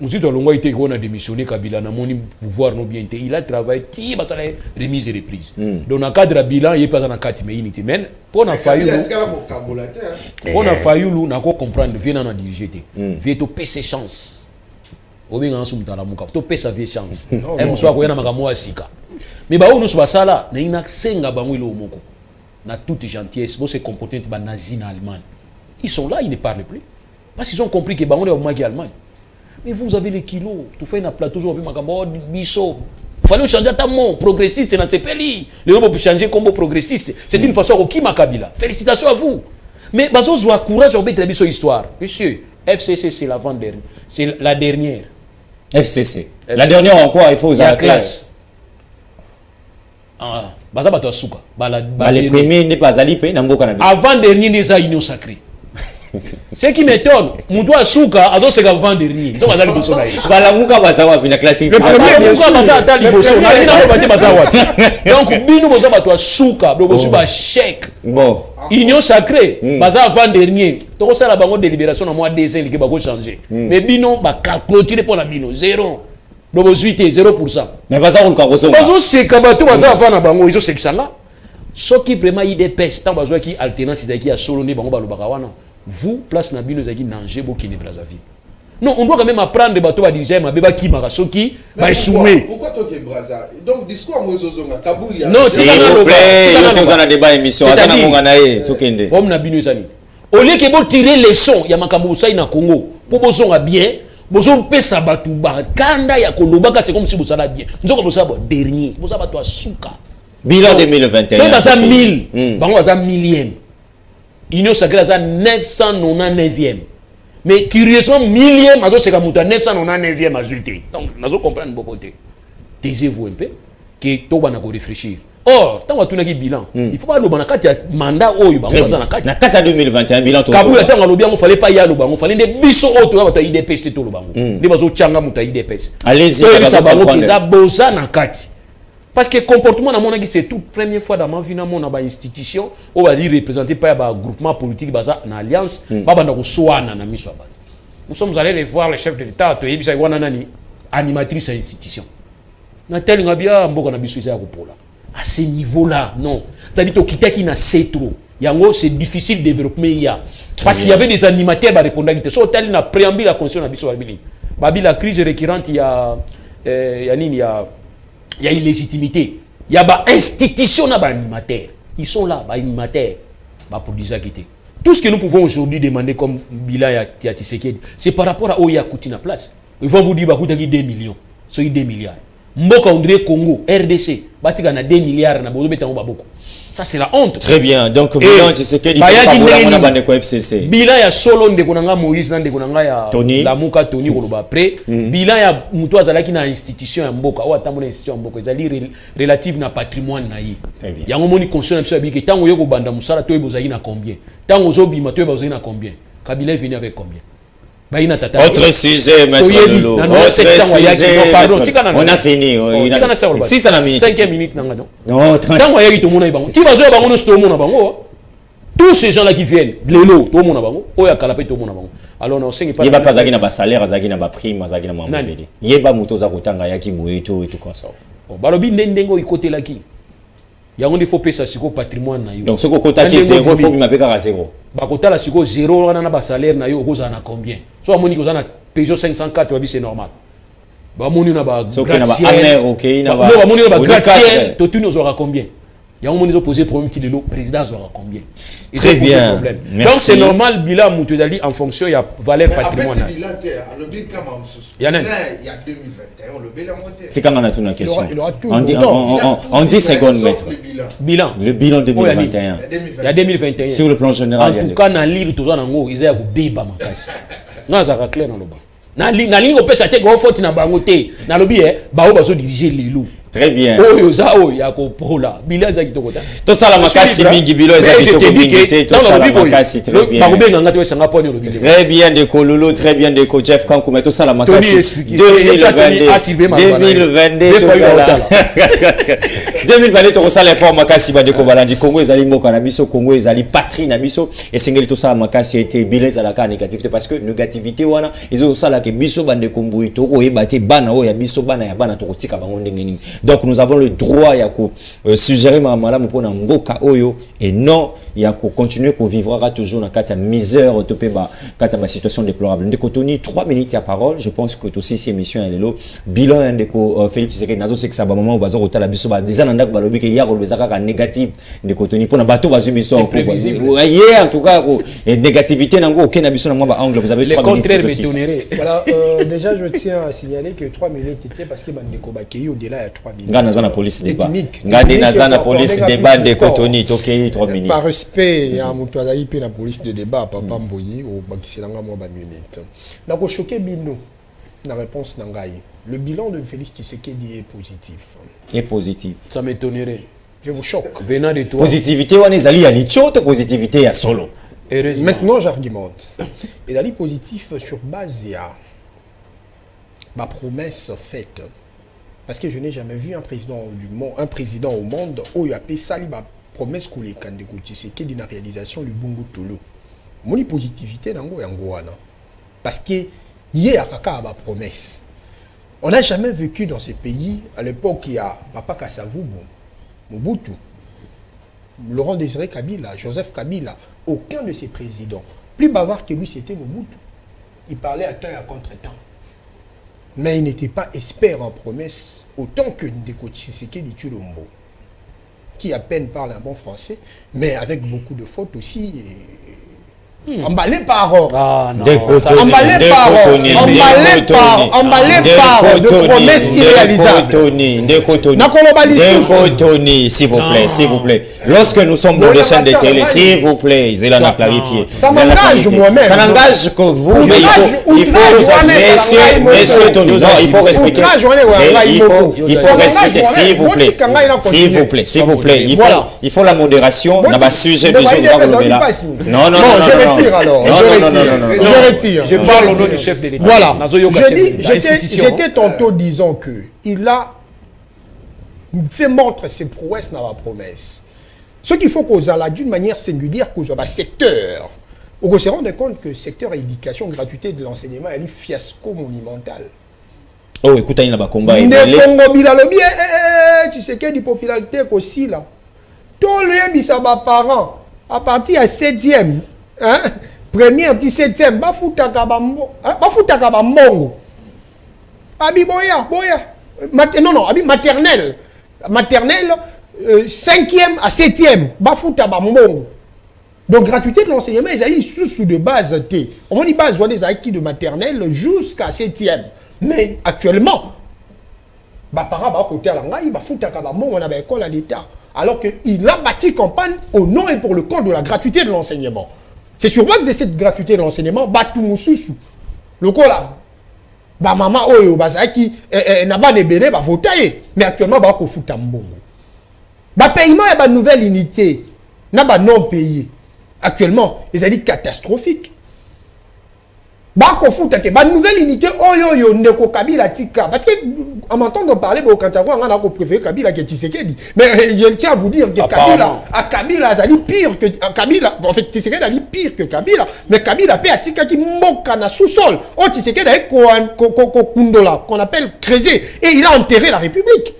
muzitu longo ite ko na démissionner Kabila na moni pouvoir no bien te il a travaillé ti ba sala remise et reprise donc na cadre bilan il pas na 4 mais unité men pona Fayulu pona Fayulu na ko comprendre vient na diriger te vie to pese chance obenga nsumtala muka to pesa vie chance e muswa ko yana makamo asika mais ba onu so sala na ina senga bango ile omoko na toute gentillesse bo se comporter ba nazi na Allemagne ils sont là ils ne parlent plus parce qu'ils ont compris que bango est au Allemagne. Mais vous avez les kilos, tout fait un plateau, toujours un biso. Il fallait changer ta mot, progressiste, dans ces pays. Les gens peuvent changer comme progressiste. C'est une façon au Kima Kabila. Félicitations à vous. Mais bazo zoa courage au bétre biso histoire. Monsieur, FCC c'est l'avant-dernière. C'est la dernière.
FCC. La dernière encore, il faut vous
la classe. Ah, baza bato suka.
Les premiers n'est pas alipé, n'amboka na.
Avant-dernier n'est union sacrée. Ce qui m'étonne, mon doigt souka, ado se gavant dernier. Donc bazali boso na.
Bala muka bazawa bina classique.
Le premier muka baza atali boso. Na bina ko bati bazawa. Donc bino bozo bato souka, do bozo ba chèque.
Bon.
Union sacrée, baza avant dernier. Donc ça la bango délibération na mois décembre qui ba go changer. Mais bino ba clôturer pour la bino 0. Do bozo 0%.
Mais baza on ka bozo.
Bazo se kabato baza avant na bango izo seksanga. Ce qui vraiment IDPS tant bazo qui alternance izaki a solo ne bango ba lobaka wana. Vous, place Nabino Zaki Nangé Bokine Brazzaville. Non, on doit quand même apprendre bateau à diriger ma béba qui m'a rasoki, va échouer.
Pourquoi toi qui es Brazzaville? Donc, discours en Mozozonga, Kabouya.
Non, s'il vous plaît, nous avons un débat émission. Azana Monganae, Tokende.
Comme Nabino Zani. Au lieu que vous tirez les sons, il y a Makamoussa na Congo. Pour Bozonga bien, Bozon pesa Batouba, Kanda ya Kolobaka, c'est comme si vous savez bien. Nous avons besoin dernier. Vous avez besoin Souka.
Bilan 2021.
C'est pas 1000. Bango a millième. Union sacrée à 999e. Mais curieusement, millième, c'est comme 999e azulte. Donc, nous comprenons beaucoup. Taisez-vous un peu, que tout le monde réfléchir. Or, tant que tu as un bilan, il faut pas le mandat au
na 4 2021 bilan tout.
Kabou attend le bien, il fallait pas y aller au banc, il fallait des bisous autour de l'IDPS tout le banc. Les bateaux changa muta IDPS.
Allez-y,
ça va beaucoup ça bosa na kati. Parce que le comportement, c'est toute première fois dans ma vie, dans mon institution, on va dire représenté par un groupement politique, une alliance, nous sommes allés voir le chef de l'État, animatrice de l'institution. À ce niveau-là, non. C'est-à-dire que qui n'a c'est trop. Yango, c'est difficile de développer IA. Parce qu'il y avait des animateurs qui répondaient. Si on a un préambule à la constitution, la crise récurrente, il y a illégitimité. Il y a des institutions qui animateurs. Ils sont là, les animateurs, pour dire ça. Tout ce que nous pouvons aujourd'hui demander comme bilan à Tshisekedi, c'est par rapport à Oya Koutina place. Ils vont vous dire qu'il y a 2 millions, c'est 2 milliards. Mboka André Congo, RDC, il y a 2 milliards, ça c'est la honte.
Très bien, donc bilan Tshisekedi, FCC.
Bilan ya solo ndekonanga Moïse na ndekonanga ya Lamuka Tony Koloba après. Bilan ya mutu azalaki na institution ya mboka ou atambo na institution ya mboka ezali relative na patrimoine na ye.
Très bien.
Yango moni conscient na biso biki tango yoko banda musala to ebozali na combien. Tango zobima to ebozali na combien. Kabila est venu avec combien?
Autre sujet, maître Lolo. Autre sujet,
pardon,
on a fini.
5 minutes.
Non, 30.
Tous ces gens-là qui viennent, Lelo, tout le monde a bango, Oya Kalapé, tout le monde a bango. Alors, on sait
pas. Il n'y a pas de salaire, il n'y a pas de prime, il n'y a pas de il n'y a pas de moto, il y a et tout comme ça.
Balobi Nendengo, il côté là qui. Il y a un faut payer ça sur le patrimoine.
Donc, ce côté qui est 0, il faut qu'il m'appelle à 0.
Bakota la siko 0, on a un salaire, on a combien? Soit on a un Peugeot 504, c'est normal. Bah, on a un gratte-ciel. On a un gratte-ciel, tout nous aura combien? Il y a un moment posé problème qui est le président aura combien?
Très bien.
Donc c'est normal, bilan Moutouedali en fonction il y a valeur patrimoine.
Il y a 2021, le bilan
c'est quand on a toute une question.
En
10 secondes, maître.
Bilan.
Le bilan 2021.
Il y a 2021.
Sur le plan général.
En tout cas, dans le livre, tout ça, il y a un béba. Non, ça va clair dans le bas. Dans le livre, on peut s'acheter une faute dans le bangoté. Dans le billet, on va diriger les loups.
Très bien.
Oh, ça, oh, il y a un bilan.
Tout ça, la makasi mingi bilo ezaki to ça la makasi très bien. Très bien de Kololo, très bien de Jeff Kankoumé, tout ça la makasi 2022 tout ça l'informe makasi ba de Kobalandi Congo ezali mboka na biso Congo ezali patrie na biso et sengeli tout ça makasi été bilé à la cas négativité parce que négativité wana ezo ça la ke biso bande komboui to oyeba te bana o ya biso bana ya bana to kotika bango ndenge nini. Donc nous avons le droit ya ko suggérer malamu pona mboka oyo et non ya ko continuer ko vivra toujours dans kati ya misère topé ba kati ya situation déplorable. Ndeko Tony 3 minutes ya parole, je pense que aussi cette émission elle est là bilan ndeko Félix Tshisekedi nazo c'est que ça ba moment bazo kotala biso ba déjà na ndako balobi ke ya ko bezaka ka négatif ndeko Tony pona bato bazo biso en tout cas et négativité nango aucun biso na ba angle vous avez 3 minutes.
Voilà, déjà je tiens à signaler que 3 minutes était parce que bandeko bakei au-delà de 3 minutes.
Ngana za na police débat. Ngade na za na police débat ndeko Tony tokei 3 minutes.
Par respect ya mutu azali pe na police de débat papa Mboyi au bakiselanga mo ba minute. Na ko choquer bino na réponse nangai. Le bilan de Félix Tshisekedi est positif.
Est positif.
Ça m'étonnerait.
Je vous choque.
Venant de toi.
Positivité on ezali ya lichoto positivité ya solo.
Maintenant j'argumente. Ezali positif sur base ya ma promesse faite. Parce que je n'ai jamais vu un président au monde où il y a sali ma promesse que les candidats c'est qu'il y a une réalisation du Bungu Tulu. Mon positivité nango yangoana. Parce que hier a ma promesse. On n'a jamais vécu dans ces pays à l'époque il y a Papa Kasavubu, Mobutu, Laurent Désiré Kabila, Joseph Kabila, aucun de ces présidents plus bavard que lui c'était Mobutu. Il parlait à temps et à contre-temps. Mais il n'était pas expert en promesse autant que Ndeko Tshisekedi Tshilombo, qui à peine parle un bon français, mais avec beaucoup de fautes aussi. Emballé par emballé par de promesses irréalisables.
Tony, s'il vous plaît, s'il vous plaît. Lorsque nous sommes dans les chaînes de télé, s'il vous plaît, ils l'ont clarifié.
Ça m'engage moi-même.
Ça n'engage que vous, mais il faut Monsieur Tony, non, il faut respecter. Il faut respecter, s'il vous plaît. S'il vous plaît, s'il vous plaît. Il faut la modération dans le sujet du jour. Non, non, non.
Je retire alors. Je retire.
Je parle au nom du chef de l'État.
Voilà. J'étais tantôt disant que il a fait montre ses prouesses dans la promesse. Ce qu'il faut qu'on a d'une manière singulière qu'on a secteur. On se rend compte que le secteur éducation, gratuité de l'enseignement, est un fiasco monumental.
Oh, écoute, il y a un combat.
Tu sais qu'il y a une popularité aussi là. Tous les parents. à partir à 7e, hein, première 17e, bafutaka ba mbongo. Abi boya. Non, abi maternelle. Maternelle, 5e à 7e, bafuta ba mbongo. Donc, gratuité de l'enseignement, ils ont sous de base. On dit base des acquis de maternelle jusqu'à 7e. Mais actuellement, les parents vont côté à l'angaï, ils vont foutre à l'école à l'État. Alors qu'il a bâti campagne au nom et pour le compte de la gratuité de l'enseignement. C'est sur base de cette gratuité de l'enseignement, Batumususu. Le coup là, maman, oyo, bazaki, n'a pas de bébé, va voter. Mais actuellement, il va foutre à mbongo. Le paiement est une nouvelle unité, n'a pas non payé. Actuellement, ils ont dit catastrophique. Une nouvelle unité, Ndeko Kabila Tika. Parce que, en m'entendant parler, quand on a préféré Kabila que Tshisekedi. Mais je tiens à vous dire que Kabila a dit pire que Kabila. En fait, Tshisekedi a dit pire que Kabila. Mais Kabila a Tika qui moka na sous-sol. Oh, Tshisekedi a Kundola, qu'on appelle Crézé. Et il a enterré la République.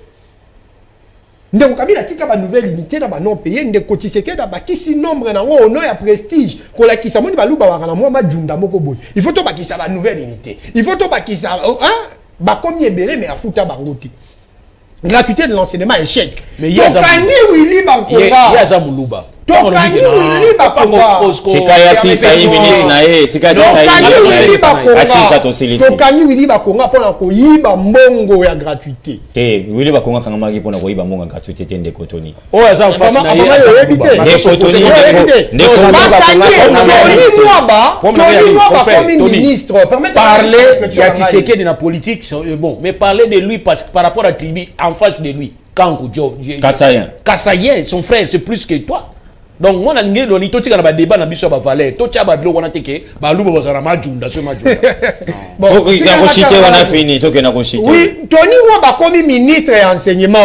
Ndeko Kabila tika ba nouvelle unité na ba non payé ndeko Tshisekedi ba kisi nombre na ngo honneur ya prestige ko la kisa moni ba luba ba na moi majunda moko boy. Il faut to ba kisa ba nouvelle unité. Il faut to ba kisa ba komi ebele mais afuta bango te. Gratuité de l'enseignement échec. Mais il y a Tokani Willy Bakonga. Il y a Zamuluba. Tokani Willy Bakonga.
Tikaya si sahi ministre na e, tikaya si sahi
Willy Bakonga. Tokani Willy Bakonga pona ko yiba mbongo ya gratuité.
Willy Bakonga kanga magi pona ko yiba mbongo ya gratuité te ndeko Tony.
Oh eza en face na ye.
Ndeko Tony. Ndeko
Tony ministre.
Parler ya Tshisekedi na politique bon, mais parler de lui parce que par rapport à Tribi en face de lui. Kassayen, son frère, c'est plus que toi. Donc, moi, je suis dit que tu as débat dans la valeur. Tu as dit que tu as
oui, Tony, moi, comme ministre et enseignement,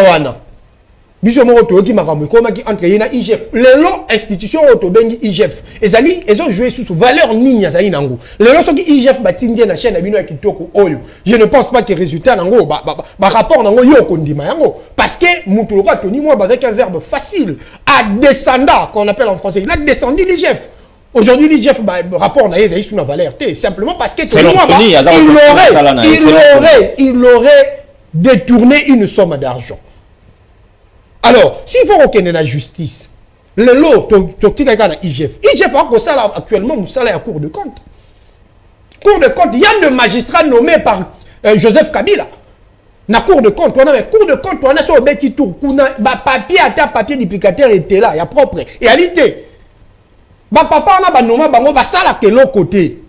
biso mo to ki makambo ko maki entre yena IGF lelo institution auto bengi IGF ezali ezo jouer sous valeur ninya za inango lelo soki IGF batinge na chaîne bino ya kitoko oyo je ne pense pas que résultat nango ba rapport nango yo kondima yango parce que mutu ko Tony moi avec un verbe facile à descendre qu'on appelle en français il a descendu l'IGF. Aujourd'hui, l'IGF, rapport na sous la valeur T simplement parce que Tony il aurait détourné une somme d'argent. Alors, s'il faut reconnaître la justice, le lot, IGF actuellement, nous sommes à Cour de compte. Cour de compte, il y a des magistrats nommés par Joseph Kabila. Na Cour de compte, on a Cour de compte, on a sur petit tour, papier à ta papier duplicateur était là, il y a propre. Et réalité, papa, on a nommé ça là de l'autre côté.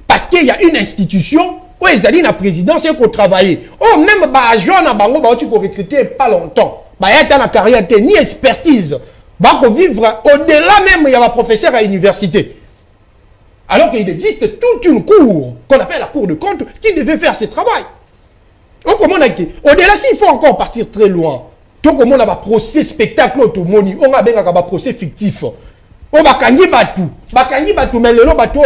Parce qu'il y a une institution où ils allaient la présidence et qu'on travaille. Oh, même agent na bango, tu peux recruter pas longtemps. Il y a une carrière, ni expertise. Il faut vivre au-delà même, il y a un professeur à l'université. Alors qu'il existe toute une cour, qu'on appelle la cour de compte, qui devait faire ce travail. Au-delà, s'il faut encore partir très loin, tout le monde a un procès spectacle, on a un procès fictif. On va kangi batu, mais le lot batu,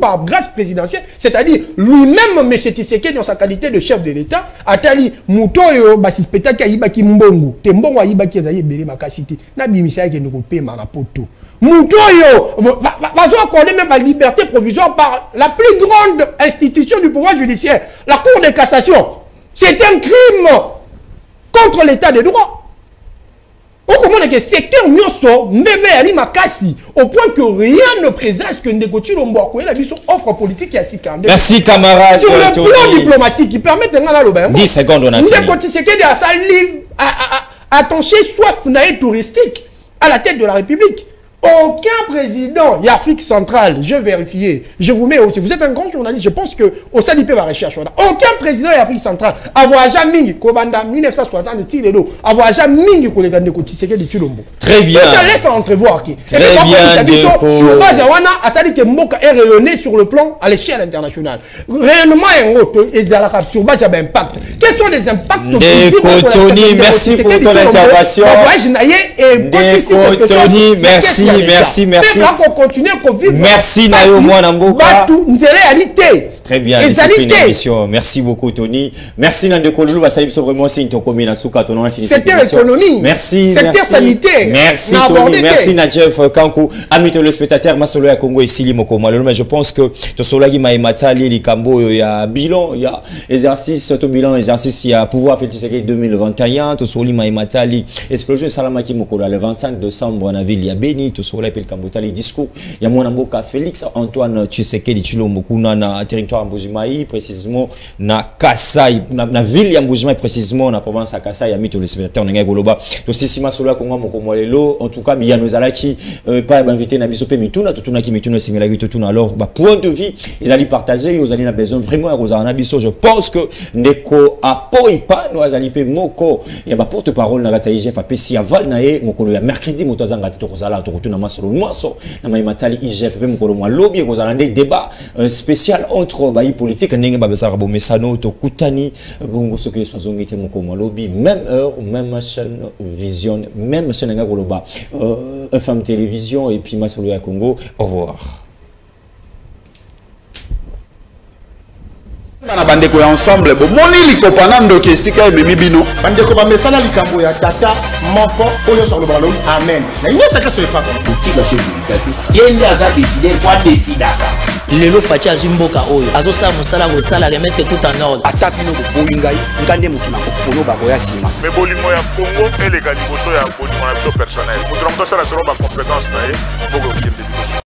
par grâce présidentielle, c'est-à-dire lui-même, M. Tshisekedi, dans sa qualité de chef de l'État, a dit Moutoyo, spectacle Ibaki Mbongo, Tembongo Ibaki Zayebele Makasiti, Nabimisa qui nous paie Marapoto. Moutoyo, va accorder même la liberté provisoire par la plus grande institution du pouvoir judiciaire, la Cour de cassation. C'est un crime contre l'État de droit. On comprend que secteur Nyoso, Mbebe Ali Makasi, au point que rien ne présage que Ndekoti Lombo la vision offre politique et à Sikande.
Merci camarade.
Sur le plan diplomatique, qui permet de gagner le
10 secondes, on a fini.
Ndekoti Sekedi a tanché soif naïe touristique à la tête de la République. Aucun président d'Afrique centrale, je vérifié, je vous mets aussi, vous êtes un grand journaliste, je pense que au sein de la recherche, aucun président d'Afrique centrale, avoir jamais mis, comme en 1960, avoir jamais mis que les gars de Tshisekedi de Tshilombo.
Très bien.
Ça laisse entrevoir.
Très bien.
Sur base à ça dit que Mboka est rayonné sur le plan à l'échelle internationale. Réellement, sur base d'impact. Quels sont les impacts
Tony, merci pour ton intervention.
Tony, merci.
merci.
On continue à vivre.
Merci Nayo Mwanamboka.
Très
bien, émission. Merci beaucoup Tony. Merci Nandeko Loulou, vraiment c'est une tokomi na souka ton fini.
Secteur économie.
Merci.
Secteur sanitaire.
Merci Tony. Merci Nadjef Kankou. Amis téléspectateurs, Masolo ya Congo et Sili Moko Malolo, mais je pense que to solagi Maïmatali Likambo il y a bilan, il y a exercice to bilan exercice il y a pouvoir féliciter 2021 to soli Maïmatali explosion Salamaki Mokolo le 25 décembre na ville ya Beni to sola pel Kambotali discours ya Mwanamboka Félix Antoine Tshisekedi Tshilo Mokuna na territoire Mbujimai précisément na Kasai na ville ya Mbujimai précisément na province ya Kasai ya mito le spectateur ngai goloba to sisima solo Kongo Mokomolelo en tout cas bien nous alaki pas invité na biso pe mituna totuna ki mituna singela ki totuna alors ba point de vie ils allaient partager ils allaient na besoin vraiment à Rosana biso je pense que ndeko apoipa no azali pe moko ya ba porte parole na gata IGF apesi aval na ye mokolo ya mercredi moto azanga to kozala to kotuna masolo noaso na Maïmatali IGF pe mokolo mwa lobby kozala ndé débat spécial entre ba politique ndenge ba besara bo mesano to kutani bongo soki sozongi te mokolo mwa lobby même heure même chaîne vision même chaîne nga koloba FM télévision et puis masolo ya Congo au revoir.
Bana bandeko ya ensemble bo moni likopana ndoki esika ememi bino
bandeko ba mesala likambo ya tata moko oyo sur le ballon amen na nyesa ka soye pas
politique chez vous yende aza décider quoi décidaka
lelo faci azwi mboka oyo azosala mosala kosala remettre tout en ordre
ata bino boboyi ngai ngande motu na kokono bakoya nsima
me bolingo ya Congo eleka liboso ya bolingo na biso personnel moto na moto asala selon bacompétence na ye moko okende liboso